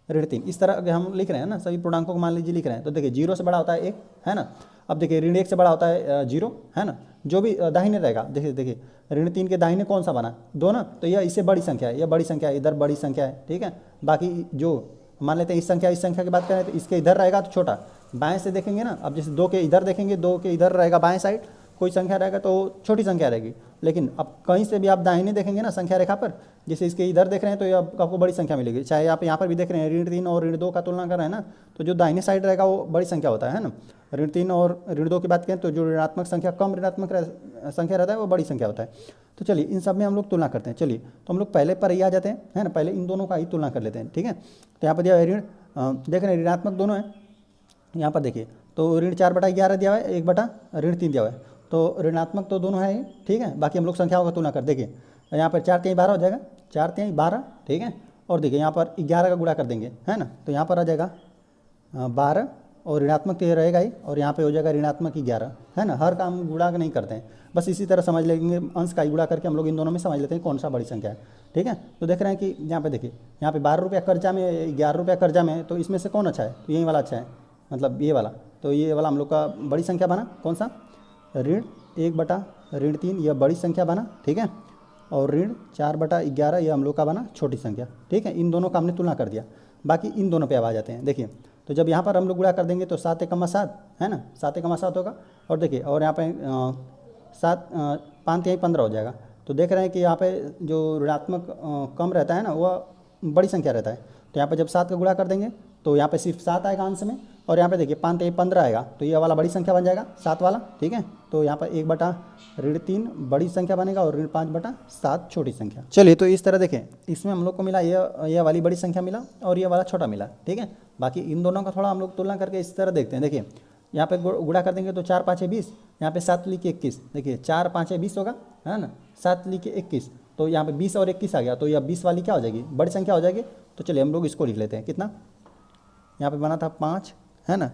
ऋण 3। इस तरह अगर हम लिख रहे हैं ना, सभी पूर्णांकों को मान लीजिए लिख रहे हैं, तो देखिए 0 से बड़ा होता है 1, है ना। अब देखिए ऋण 1 से बड़ा होता है 0, है ना। जो भी दाहिने रहेगा, देखिए ऋण 3 के दाहिने कौन सा बना, 2 ना, तो यह इससे बड़ी संख्या है, यह बड़ी संख्या है, इधर बड़ी संख्या है, ठीक है। बाकी जो मान लेते हैं इस संख्या की बात करें तो इसके इधर रहेगा तो छोटा, बाएं से देखेंगे ना, अब जैसे 2 के इधर देखेंगे, 2 के इधर रहेगा बाएं साइड कोई संख्या रहेगा तो छोटी संख्या रहेगी। लेकिन अब कहीं से भी आप दाहिने देखेंगे ना संख्या रेखा पर, जैसे इसके इधर देख रहे हैं तो ये आपको बड़ी संख्या मिलेगी। चाहे आप यहाँ पर भी देख रहे हैं ऋण 3 और ऋण 2 का तुलना कर रहे हैं ना, तो जो दाहिने साइड रहेगा वो बड़ी संख्या होता है ना। ऋण 3 और ऋण 2 की बात करें तो जो ऋणात्मक संख्या कम ऋणात्मक संख्या रहता है वो बड़ी संख्या होता है। तो चलिए इन सब में हम लोग तुलना करते हैं। चलिए तो हम लोग पहले पर ही आ जाते हैं, है ना, पहले इन दोनों का ही तुलना कर लेते हैं, ठीक है। तो यहाँ पर दिया ऋण देख रहे हैं ऋणात्मक दोनों है। यहाँ पर देखिए तो ऋण 4/11 दिया हुआ है, 1/3 दिया हुआ है, तो ऋणात्मक तो दोनों है ही, ठीक है। बाकी हम लोग संख्याओं का तुलना कर, देखिए यहाँ पर 4 3 12 हो जाएगा, 4 3 12, ठीक है। और देखिए यहाँ पर 11 का गुणा कर देंगे, है ना, तो यहाँ पर आ जाएगा 12, और ऋणात्मक तो ये रहेगा ही, और यहाँ पे हो जाएगा ऋणात्मक 11, है ना। हर काम गुणा नहीं करते हैं, बस इसी तरह समझ लेंगे, अंश का ही गुणा करके हम लोग इन दोनों में समझ लेते हैं कौन सा बड़ी संख्या है, ठीक है। तो देख रहे हैं कि यहाँ पे देखिए यहाँ पे 12 रुपया कर्जा में, 11 रुपया कर्जा में है, तो इसमें से कौन अच्छा है, तो यही वाला अच्छा है, मतलब ये वाला। तो ये वाला हम लोग का बड़ी संख्या बना, कौन सा, ऋण 1/3 यह बड़ी संख्या बना, ठीक है। और ऋण 4/11 यह हम लोग का बना छोटी संख्या, ठीक है। इन दोनों का हमने तुलना कर दिया। बाकी इन दोनों पे अब आ जाते हैं। देखिए तो जब यहाँ पर हम लोग गुणा कर देंगे तो 7 × 7, है ना, 7 × 7 होगा। और देखिए और यहाँ पे 7 5 × 15 हो जाएगा। तो देख रहे हैं कि यहाँ पे जो ऋणात्मक कम रहता है ना वह बड़ी संख्या रहता है। तो यहाँ पे जब 7 का गुणा कर देंगे तो यहाँ पे सिर्फ 7 आएगा अंश में, और यहाँ पे देखिए 5 × 15 आएगा, तो ये वाला बड़ी संख्या बन जाएगा 7 वाला, ठीक है। तो यहाँ पर 1/3 बड़ी संख्या बनेगा और ऋण 5/7 छोटी संख्या। चलिए तो इस तरह देखें, इसमें हम लोग को मिला यह वाली बड़ी संख्या मिला और यह वाला छोटा मिला, ठीक है। बाकी इन दोनों का थोड़ा हम लोग तुलना करके इस तरह देखते हैं। देखिए यहाँ पे गुणा कर देंगे तो 4 5 20, यहाँ पे 7 लिखे 21, देखिए 4 5 20 होगा, है ना, 7 लिखे 21, तो यहाँ पे 20 और 21 आ गया, तो यह 20 वाली क्या हो जाएगी, बड़ी संख्या हो जाएगी। तो चलिए हम लोग इसको लिख लेते हैं, कितना यहाँ पे बना था 5, है ना,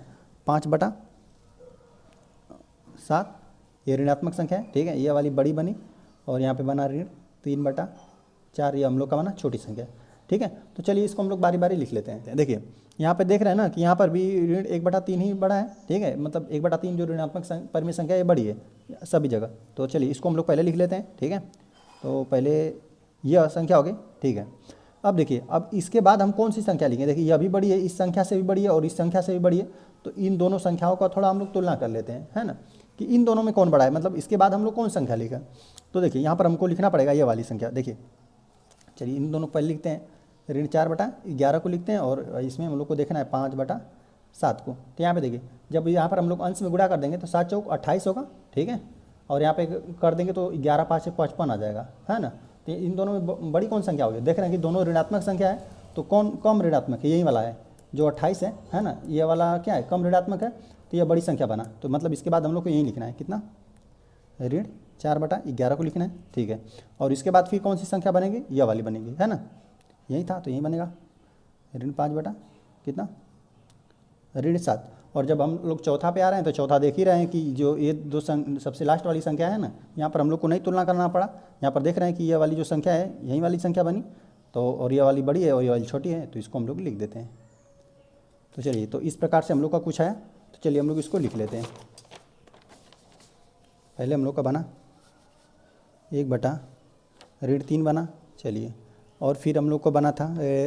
5/7, ये ऋणात्मक संख्या है, ठीक है, ये वाली बड़ी बनी, और यहाँ पे बना ऋण 3/4, ये हम लोग का बना छोटी संख्या, ठीक है। तो चलिए इसको हम लोग बारी बारी लिख लेते हैं। देखिए यहाँ पे देख रहे हैं ना कि यहाँ पर भी ऋण 1/3 ही बड़ा है, ठीक है, मतलब 1/3 जो ऋणात्मक परिमेय संख्या ये बड़ी है सभी जगह। तो चलिए इसको हम लोग पहले लिख लेते हैं, ठीक है। तो पहले यह संख्या हो गई, ठीक है। अब देखिए अब इसके बाद हम कौन सी संख्या लिखेंगे, देखिए यह भी बड़ी है, इस संख्या से भी बड़ी है और इस संख्या से भी बड़ी है, तो इन दोनों संख्याओं का थोड़ा हम लोग तुलना कर लेते हैं, है ना, कि इन दोनों में कौन बड़ा है, मतलब इसके बाद हम लोग कौन संख्या लिखें। तो देखिए यहाँ पर हमको लिखना पड़ेगा ये वाली संख्या। देखिए चलिए इन दोनों को पहले लिखते हैं, ऋण 4/11 को लिखते हैं, और इसमें हम लोग को देखना है 5/7 को। तो यहाँ पे देखिए जब यहाँ पर हम लोग अंश में गुणा कर देंगे तो 7 चौक 28 होगा, ठीक है, और यहाँ पे कर देंगे तो 11 5 से 55 आ जाएगा, है ना। तो इन दोनों में बड़ी कौन संख्या होगी, देख रहे हैं कि दोनों ऋणात्मक संख्या है, तो कौन कम ऋणात्मक है, यही वाला है जो 28 है ना, ये वाला क्या है, कम ऋणात्मक है, तो यह बड़ी संख्या बना। तो मतलब इसके बाद हम लोग को यही लिखना है, कितना, ऋण 4/11 को लिखना है, ठीक है। और इसके बाद फिर कौन सी संख्या बनेगी, यह वाली बनेगी, है ना, यही था तो यही बनेगा ऋण 5 कितना, ऋण 7। और जब हम लोग चौथा पे आ रहे हैं तो चौथा देख ही रहे हैं कि जो ये दो सबसे लास्ट वाली संख्या है ना, यहाँ पर हम लोग को नहीं तुलना करना पड़ा, यहाँ पर देख रहे हैं कि ये वाली जो संख्या है यही वाली संख्या बनी, तो और ये वाली बड़ी है और ये वाली छोटी है, तो इसको हम लोग लिख देते हैं। तो चलिए तो इस प्रकार से हम लोग का कुछ है, तो चलिए हम लोग इसको लिख लेते हैं। पहले हम लोग का बना 1/ऋण 3 बना, चलिए, और फिर हम लोग को बना था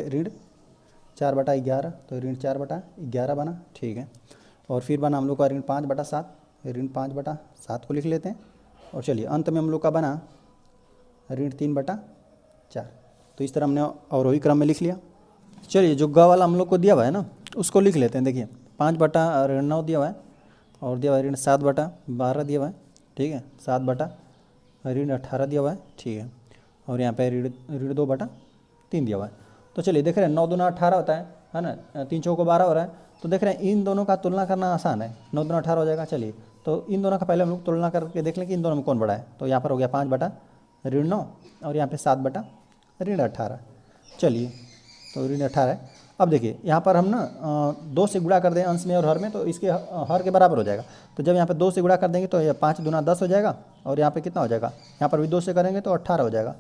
ऋण 4/11, तो ऋण 4/11 बना, ठीक है। और फिर बना हम लोग का ऋण 5/7, ऋण 5/7 को लिख लेते हैं। और चलिए अंत में हम लोग का बना ऋण 3/4। तो इस तरह हमने अवरोही क्रम में लिख लिया। चलिए जो ग वाला हम लोग को दिया हुआ है ना उसको लिख लेते हैं। देखिए 5/9 दिया हुआ है और दिया हुआ है ऋण 7/12 दिया हुआ है, ठीक है, 7/18 दिया हुआ है, ठीक है, और यहाँ पे ऋण 2/3 दिया हुआ है। तो चलिए देख रहे हैं 9 दूना 18 होता है ना, 3 चौको 12 हो रहा है। तो देख रहे हैं इन दोनों का तुलना करना आसान है, 9 दूना 18 हो जाएगा। चलिए तो इन दोनों का पहले हम लोग तुलना करके देख लें कि इन दोनों में कौन बड़ा है। तो यहाँ पर हो गया 5/9 और यहाँ पे 7/18। चलिए तो ऋण 18 है। अब देखिए यहाँ पर हम ना 2 से गुणा कर दें अंश में और हर में, तो इसके हर के बराबर हो जाएगा। तो जब यहाँ पे 2 से गुणा कर देंगे तो ये 5 दूना 10 हो जाएगा और यहाँ पे कितना हो जाएगा, यहाँ पर भी 2 से करेंगे तो 18 हो जाएगा।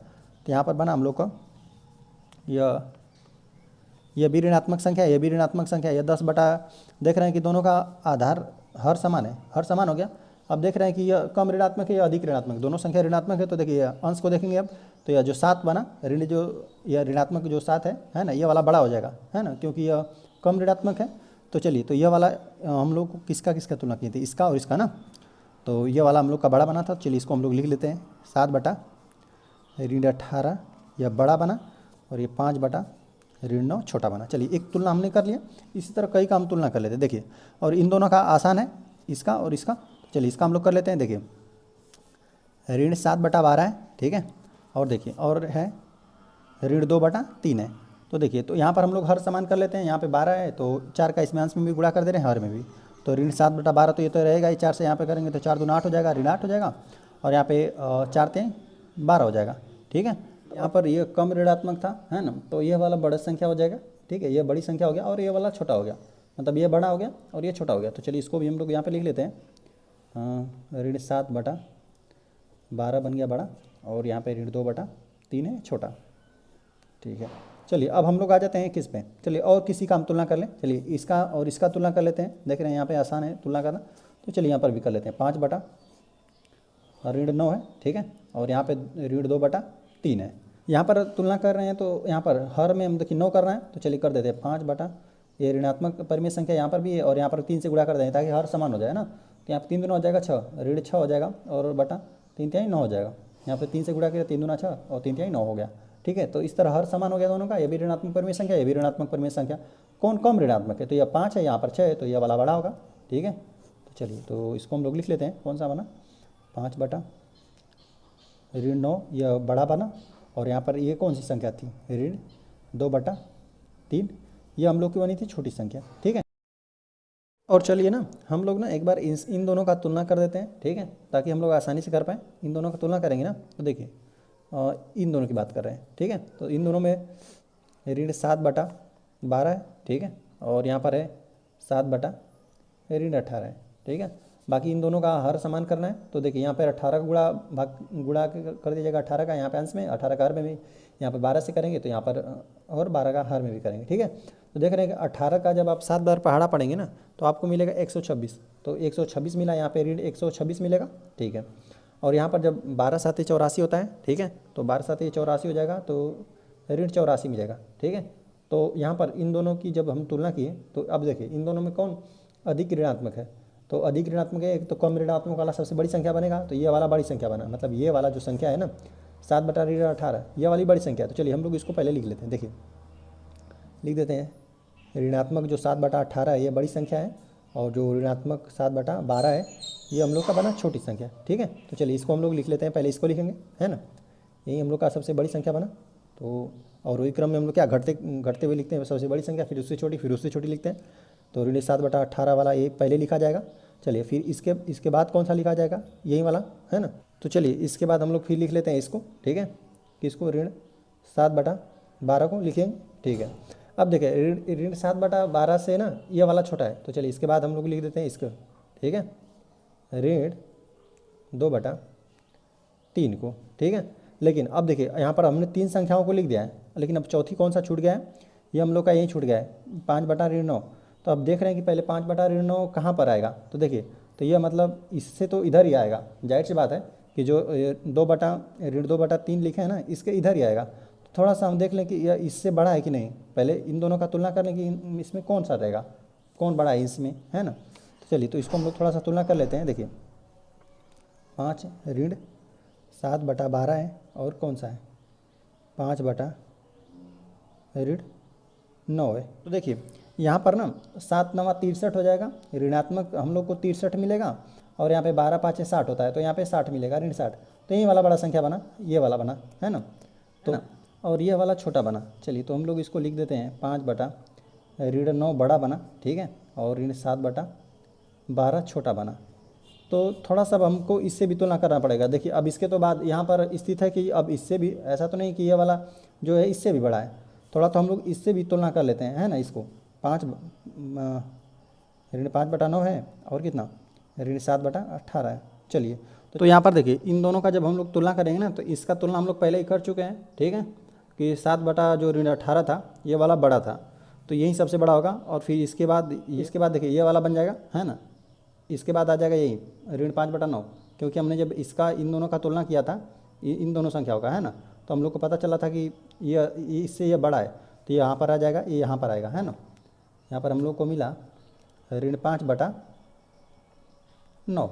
तो यहाँ पर बना हम लोग का यह भी ऋणात्मक संख्या है, यह भी ऋणात्मक संख्या है। यह 10 बटा, देख रहे हैं कि दोनों का आधार हर समान है, हर समान हो गया। अब देख रहे हैं कि यह कम ऋणात्मक है या अधिक ऋणात्मक, दोनों संख्या ऋणात्मक है। तो देखिए अंश को देखेंगे अब, तो यह जो 7 बना ऋण, जो यह ऋणात्मक जो 7 है ना, यह वाला बड़ा हो जाएगा, है ना, क्योंकि यह कम ऋणात्मक है। तो चलिए तो यह वाला हम लोग को किसका किसका तुलना किए थे, इसका और इसका ना, तो यह वाला हम लोग का बड़ा बना था। चलिए इसको हम लोग लिख लेते हैं 7/18 यह बड़ा बना और ये 5/9 छोटा बना। चलिए एक तुलना हमने कर लिया, इसी तरह कई का हम तुलना कर लेते हैं। देखिए और इन दोनों का आसान है, इसका और इसका। चलिए इसका हम लोग कर लेते हैं। देखिए ऋण 7/12 है, ठीक है, और देखिए और है ऋण 2/3 है। तो देखिए तो यहाँ पर हम लोग हर समान कर लेते हैं। यहाँ पे 12 है तो 4 का इसमें अंश में भी गुणा कर दे रहे हैं, हर में भी। तो ऋण 7/12 तो ये तो रहेगा ही, 4 से यहाँ पे करेंगे तो 4 दूना 8 हो जाएगा, ऋण 8 हो जाएगा, और यहाँ पे 4 3 12 हो जाएगा, ठीक है। यहाँ पर ये कम ऋणात्मक था, है ना, तो ये वाला बड़ा संख्या हो जाएगा, ठीक है, ये बड़ी संख्या हो गया और ये वाला छोटा हो गया, मतलब ये बड़ा हो गया और ये छोटा हो गया। तो चलिए इसको भी हम लोग यहाँ पे लिख लेते हैं। ऋण 7/12 बन गया बड़ा और यहाँ पे ऋण 2/3 है छोटा, ठीक है। चलिए अब हम लोग आ जाते हैं किस पे, चलिए और किसी का हम तुलना कर लें। चलिए इसका और इसका तुलना कर लेते हैं। देख रहे हैं यहाँ पे आसान है तुलना करना, तो चलिए यहाँ पर भी कर लेते हैं। 5/9 है, ठीक है, और यहाँ पे ऋण 2/3 है। यहाँ पर तुलना कर रहे हैं तो यहाँ पर हर में हम देखिए 9 कर रहे हैं, तो चलिए कर देते हैं 5 ये ऋणात्मक परिमेय संख्या यहाँ पर भी है और यहाँ पर 3 से गुणा कर देंगे ताकि हर समान हो जाए ना। तो यहाँ पर 3 दूना हो जाएगा 6, ऋण 6 हो जाएगा और बटा 3 9 हो जाएगा। यहाँ पे 3 से गुणा किया 3 दूना 6 और 3 9 हो गया, ठीक है। तो इस तरह हर समान हो गया दोनों का, ये भी ऋणात्मक परिमेय संख्या, ये भी ऋणात्मक परिमेय संख्या। कौन कम ऋणात्मक है, तो यह 5 है, यहाँ पर 6 है, तो यह वाला बड़ा होगा, ठीक है। तो चलिए तो इसको हम लोग लिख लेते हैं, कौन सा बना 5/9 यह बड़ा बना और यहाँ पर ये कौन सी संख्या थी, ऋण 2/3, ये हम लोग की बनी थी छोटी संख्या, ठीक है। और चलिए ना हम लोग ना एक बार इन दोनों का तुलना कर देते हैं, ठीक है, ताकि हम लोग आसानी से कर पाएँ। इन दोनों का तुलना करेंगे ना, तो देखिए इन दोनों की बात कर रहे हैं, ठीक है। तो इन दोनों में ऋण 7/12 है, ठीक है, और यहाँ पर है 7/18 है, ठीक है। बाकी इन दोनों का हर समान करना है। तो देखिए यहाँ पर 18 का गुणा कर दीजिएगा, 18 का यहाँ पे अंश में, 18 का हर में भी। यहाँ पर 12 से करेंगे तो यहाँ पर और 12 का हर में भी करेंगे, ठीक है। तो देख रहे हैं कि 18 का जब आप 7 बार पहाड़ा पढ़ेंगे ना तो आपको मिलेगा 126, तो 126 मिला, यहाँ पे ऋण 126 मिलेगा, ठीक है। और यहाँ पर जब 12 7 84 होता है, ठीक है, तो 12 7 84 हो जाएगा, तो ऋण 84 मिलेगा, ठीक है। तो यहाँ पर इन दोनों की जब हम तुलना किए तो अब देखिए इन दोनों में कौन अधिक ऋणात्मक है, तो अधिक ऋणात्मक है, तो कम ऋणात्मक वाला सबसे बड़ी संख्या बनेगा, तो ये वाला बड़ी संख्या बना, मतलब ये वाला जो संख्या है ना 7/18 ये वाली बड़ी संख्या है। तो चलिए हम लोग इसको पहले लिख लेते हैं। देखिए लिख देते हैं, ऋणात्मक जो 7/18 है ये बड़ी संख्या है और जो ऋणात्मक 7/12 है ये हम लोग का बना छोटी संख्या, ठीक है। तो चलिए इसको हम लोग लिख लेते हैं, पहले इसको लिखेंगे, है ना, यही हम लोग का सबसे बड़ी संख्या बना। तो और वही क्रम में हम लोग क्या घटते हुए लिखते हैं, सबसे बड़ी संख्या फिर उससे छोटी, फिर उससे छोटी लिखते हैं। तो ऋण 7/18 वाला ये पहले लिखा जाएगा। चलिए फिर इसके बाद कौन सा लिखा जाएगा, यही वाला, है ना। तो चलिए इसके बाद हम लोग फिर लिख लेते हैं इसको, ठीक है, किसको, ऋण 7/12 को लिखेंगे, ठीक है। अब देखिए ऋण 7/12 से ना ये वाला छोटा है, तो चलिए इसके बाद हम लोग लिख देते हैं इसको, ठीक है, ऋण 2/3 को, ठीक है। लेकिन अब देखिए यहाँ पर हमने 3 संख्याओं को लिख दिया है, लेकिन अब चौथी कौन सा छूट गया है, ये हम लोग का यही छूट गया है 5/9। तो अब देख रहे हैं कि पहले 5/9 कहाँ पर आएगा, तो देखिए तो यह मतलब इससे तो इधर ही आएगा, जाहिर सी बात है कि जो ऋण 2/3 लिखे हैं ना इसके इधर ही आएगा। तो थोड़ा सा हम देख लें कि यह इससे बड़ा है कि नहीं, पहले इन दोनों का तुलना कर लें कि इसमें कौन सा रहेगा, कौन बड़ा है इसमें, है ना। तो चलिए तो इसको हम लोग थोड़ा सा तुलना कर लेते हैं। देखिए 5 ऋण 7/12 है और कौन सा है 5/9 9 है। तो देखिए यहाँ पर ना 7 9 63 हो जाएगा, ऋणात्मक हम लोग को 63 मिलेगा, और यहाँ पे 12 5 60 होता है, तो यहाँ पे 60 मिलेगा, ऋण 60। तो ये वाला बड़ा संख्या बना, ये वाला बना, है ना। तो और ये वाला छोटा बना। चलिए तो हम लोग इसको लिख देते हैं 5 बटा ऋण 9 बड़ा बना, ठीक है, और ऋण 7 बटा 12 छोटा बना। तो थोड़ा सा अब हमको इससे भी तुलना करना पड़ेगा। देखिए अब इसके तो बाद यहाँ पर स्थित है कि अब इससे भी, ऐसा तो नहीं कि ये वाला जो है इससे भी बड़ा है, थोड़ा तो हम लोग इससे भी तुलना कर लेते हैं, है ना। इसको 5 ऋण 5 बटा 9 है, और कितना ऋण 7 बटा 18 है। चलिए तो यहाँ पर देखिए इन दोनों का जब हम लोग तुलना करेंगे ना, तो इसका तुलना हम लोग पहले ही कर चुके हैं, ठीक है, कि 7 बटा जो ऋण 18 था ये वाला बड़ा था, तो यही सबसे बड़ा होगा। और फिर इसके बाद देखिए ये वाला बन जाएगा, है ना। इसके बाद आ जाएगा यही ऋण 5 बटा 9, क्योंकि हमने जब इसका इन दोनों का तुलना किया था इन दोनों संख्याओं का, है ना, तो हम लोग को पता चला था कि ये इससे ये बड़ा है, तो ये यहाँ पर आ जाएगा, ये यहाँ पर आएगा, है ना। यहाँ पर हम लोग को मिला ऋण 5 बटा 9।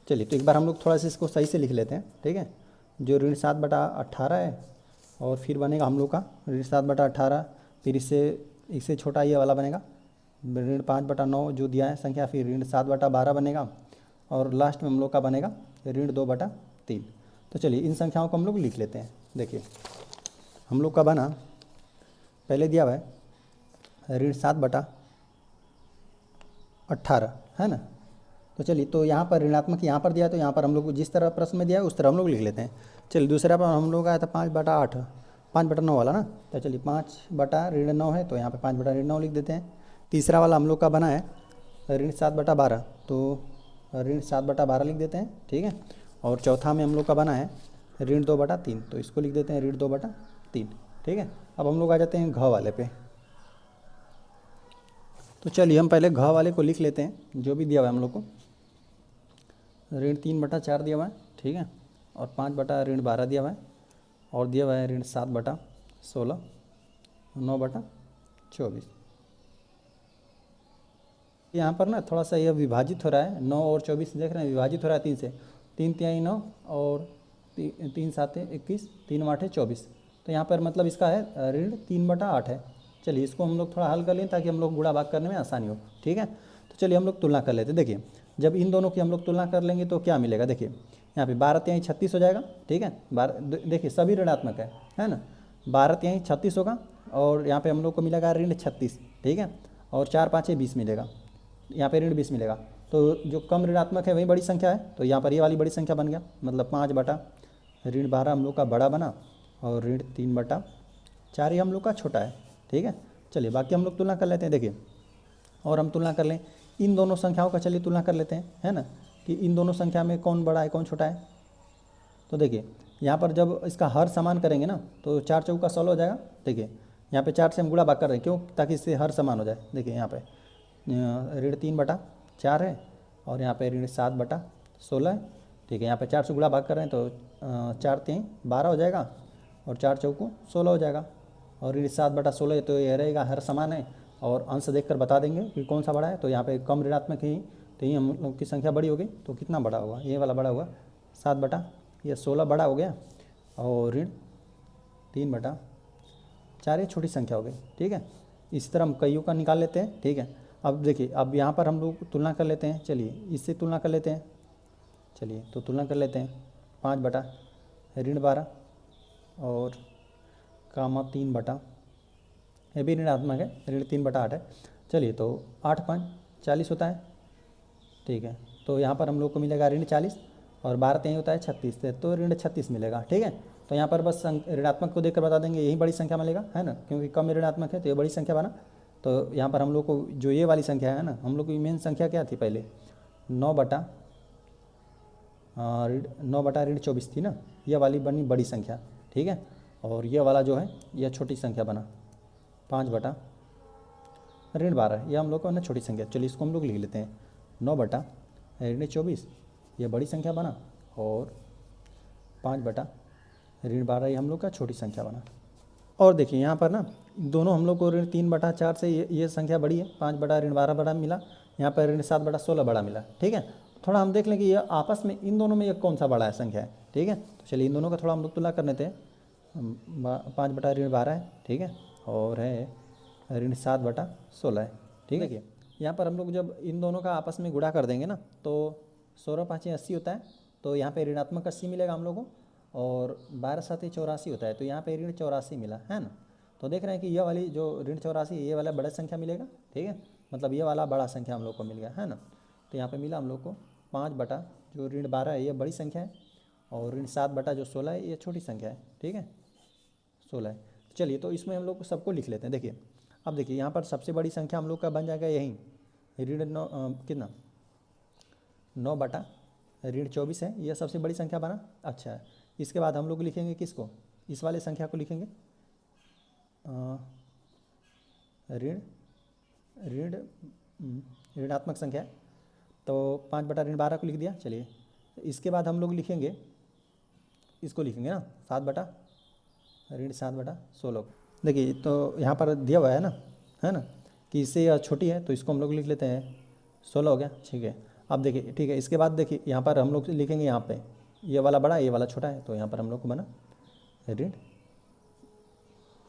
चलिए तो एक बार हम लोग थोड़ा सा इसको सही से लिख लेते हैं, ठीक है। जो ऋण 7 बटा 18 है, और फिर बनेगा हम लोग का ऋण 7 बटा 18, फिर इससे छोटा ये वाला बनेगा ऋण 5 बटा 9 जो दिया है संख्या, फिर ऋण 7 बटा 12 बनेगा, और लास्ट में हम लोग का बनेगा ऋण 2 बटा 3। तो चलिए इन संख्याओं को हम लोग लिख लेते हैं। देखिए हम लोग का बना, पहले दिया हुआ है ऋण 7 बटा 18, है ना। तो चलिए तो यहाँ पर ऋणात्मक यहाँ पर दिया है, तो यहाँ पर हम लोग को जिस तरह प्रश्न में दिया है उस तरह हम लोग लिख लेते हैं। चलिए दूसरा पर हम लोग आया था 5 बटा 8, 5 बटा 9 वाला ना, तो चलिए 5 बटा ऋण 9 है, तो यहाँ पे 5 बटा ऋण 9 लिख देते हैं। तीसरा वाला हम लोग का बना है ऋण 7 बटा 12, तो ऋण 7 बटा 12 लिख देते हैं, ठीक है। और चौथा में हम लोग का बना है ऋण 2 बटा 3, तो इसको लिख देते हैं ऋण 2 बटा 3, ठीक है। अब हम लोग आ जाते हैं घ वाले पे। तो चलिए हम पहले घ वाले को लिख लेते हैं, जो भी दिया हुआ है हम लोग को ऋण 3 बटा 4 दिया हुआ है, ठीक है, और 5 बटा ऋण 12 दिया हुआ है, और दिया हुआ है ऋण 7 बटा 16, 9 बटा 24। यहाँ पर ना थोड़ा सा यह विभाजित हो रहा है, 9 और 24 देख रहे हैं विभाजित हो रहा है 3 से, 3 तिहाई 9 और 3 7 21, 3 8 24। तो यहाँ पर मतलब इसका है ऋण 3 बटा 8 है। चलिए इसको हम लोग थोड़ा हल कर लें ताकि हम लोग गुणा भाग करने में आसानी हो, ठीक है। तो चलिए हम लोग तुलना कर लेते हैं। देखिए जब इन दोनों की हम लोग तुलना कर लेंगे तो क्या मिलेगा, देखिए यहाँ पे 12 तिहाई 36 हो जाएगा, ठीक है। 12 देखिए सभी ऋणात्मक है ना। 12 तिहाई 36 होगा, और यहाँ पे हम लोग को मिलेगा ऋण 36, ठीक है, और 4 5 20 मिलेगा, यहाँ पे ऋण 20 मिलेगा। तो जो कम ऋणात्मक है वही बड़ी संख्या है, तो यहाँ पर ये वाली बड़ी संख्या बन गया, मतलब 5 बटा ऋण 12 हम लोग का बड़ा बना, और ऋण 3 बटा 4 ये हम लोग का छोटा है, ठीक है। चलिए बाकी हम लोग तुलना कर लेते हैं। देखिए और हम तुलना कर लें इन दोनों संख्याओं का, चलिए तुलना कर लेते हैं, है ना, कि इन दोनों संख्या में कौन बड़ा है कौन छोटा है। तो देखिए यहाँ पर जब इसका हर समान करेंगे ना, तो 4 चौका 16 हो जाएगा। देखिए यहाँ पे 4 से हम गुणा भाग कर रहे हैं, क्यों, ताकि इससे हर समान हो जाए। देखिए यहाँ पे ऋण 3 बटा 4 है, और यहाँ पे ऋण 7 बटा 16 है, ठीक है। यहाँ पे 4 से गुणा भाग कर रहे हैं, तो 4 3 12 हो जाएगा, और 4 चौको 16 हो जाएगा, और ऋण 7 बटा 16 तो ये रहेगा हर समान है, और अंश देखकर बता देंगे कि कौन सा बड़ा है। तो यहाँ पे कम ऋणात्मक ही, तो ये हम लोग की संख्या बड़ी हो गई, तो कितना बड़ा होगा, ये वाला बड़ा हुआ 7 बटा ये 16 बड़ा हो गया, और ऋण 3 बटा 4 ये छोटी संख्या हो गई, ठीक है। इसी तरह हम कईयों का निकाल लेते हैं, ठीक है। अब देखिए अब यहाँ पर हम लोग तुलना कर लेते हैं, चलिए इससे तुलना कर लेते हैं। चलिए तो तुलना कर लेते हैं 5 बटा ऋण 12 और कामा 3 बटा, ये भी ऋणात्मक है, ऋण 3 बटा 8 है। चलिए तो 8 5 40 होता है, ठीक है। तो यहाँ पर हम लोग को मिलेगा ऋण 40, और 12 3 होता है 36 से, तो ऋण 36 मिलेगा, ठीक है। तो यहाँ पर बस ऋणात्मक को देखकर बता देंगे यही बड़ी संख्या मिलेगा, है ना, क्योंकि कम ऋणात्मक है तो ये बड़ी संख्या बना। तो यहाँ पर हम लोग को जो ये वाली संख्या है ना, हम लोग की मेन संख्या क्या थी पहले, 9 बटा ऋण 24 थी ना, यह वाली बनी बड़ी संख्या, ठीक है। और यह वाला जो है यह छोटी संख्या बना 5 बटा ऋण 12, यह हम लोग को ना छोटी संख्या। चलिए इसको हम लोग लिख लेते हैं 9 बटा ऋण 24 यह बड़ी संख्या बना, और 5 बटा ऋण 12 ये हम लोग का छोटी संख्या बना। और देखिए यहाँ पर ना दोनों हम लोग को ऋण 3 बटा 4 से ये संख्या बड़ी है, 5 बटा ऋण 12 बड़ा मिला, यहाँ पर ऋण 7 बटा 16 बड़ा मिला, ठीक है। थोड़ा हम देख लें कि ये आपस में इन दोनों में ये कौन सा बड़ा है संख्या है, ठीक है। तो चलिए इन दोनों का थोड़ा हम लोग तुलना कर लेते हैं। 5 बटा ऋण 12 है, ठीक है, और है ऋण 7/16 है। ठीक है क्या, यहाँ पर हम लोग जब इन दोनों का आपस में गुणा कर देंगे ना तो 16×5 = 80 होता है, तो यहाँ पे ऋणात्मक 80 मिलेगा हम लोग को, और 12×7 = 84 होता है, तो यहाँ पे ऋण 84 मिला है ना। तो देख रहे हैं कि यह वाली जो ऋण 84 ये वाला बड़ा संख्या मिलेगा। ठीक है, मतलब ये वाला बड़ा संख्या हम लोग को मिल गया है ना। तो यहाँ पे मिला हम लोग को 5 जो ऋण 12 है ये बड़ी संख्या है, और ऋण 7/16 है ये छोटी संख्या है। ठीक है, 16 है। चलिए तो इसमें हम लोग सबको लिख लेते हैं। देखिए अब देखिए यहाँ पर सबसे बड़ी संख्या हम लोग का बन जाएगा यही ऋण 9 कितना 9 ऋण 24 है, यह सबसे बड़ी संख्या बना। अच्छा, इसके बाद हम लोग लिखेंगे किसको, इस वाले संख्या को लिखेंगे ऋण ऋण ऋणात्मक संख्या है, तो 5/12 को लिख दिया। चलिए इसके बाद हम लोग लिखेंगे इसको लिखेंगे ना 7/16। देखिए तो यहाँ पर दिया हुआ है ना कि इससे यह छोटी है, तो इसको हम लोग लिख लेते हैं 16 हो गया। ठीक है, अब देखिए ठीक है, इसके बाद देखिए यहाँ पर हम लोग लिखेंगे यहाँ पे ये वाला बड़ा ये वाला छोटा है, तो यहाँ पर हम लोग को बना ऋण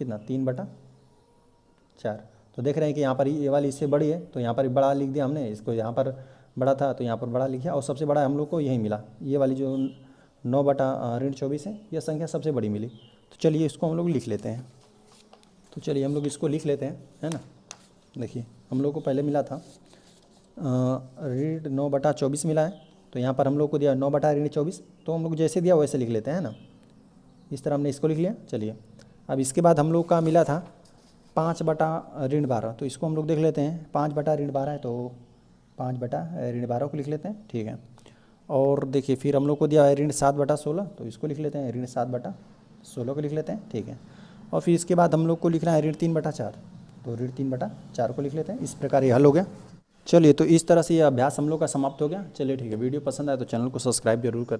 कितना 3/4। तो देख रहे हैं कि यहाँ पर ये वाली इससे बड़ी है, तो यहाँ पर बड़ा लिख दिया हमने, इसको यहाँ पर बड़ा था तो यहाँ पर बड़ा लिखा, और सबसे बड़ा हम लोग को यही मिला, ये वाली जो 9/ऋण 24 है यह संख्या सबसे बड़ी मिली। तो चलिए इसको हम लोग लिख लेते हैं। तो चलिए हम लोग इसको लिख लेते हैं, है ना। देखिए हम लोग को पहले मिला था ऋण 9/24 मिला है, तो यहाँ पर हम लोग को दिया 9/ऋण 24, तो हम लोग जैसे दिया वैसे लिख लेते हैं ना। इस तरह हमने इसको लिख लिया। चलिए अब इसके बाद हम लोग का मिला था 5/ऋण 12, तो इसको हम लोग देख लेते हैं। 5/ऋण 12 है, तो 5/ऋण 12 को लिख लेते हैं। ठीक है, और देखिए फिर हम लोग को दिया है ऋण 7/16, तो इसको लिख लेते हैं ऋण 7/16 को लिख लेते हैं। ठीक है, और फिर इसके बाद हम लोग को लिखना है ऋण 3/4, तो ऋण 3/4 को लिख लेते हैं। इस प्रकार ये हल हो गया। चलिए तो इस तरह से ये अभ्यास हम लोग का समाप्त हो गया। चलिए ठीक है, वीडियो पसंद आए तो चैनल को सब्सक्राइब जरूर करें।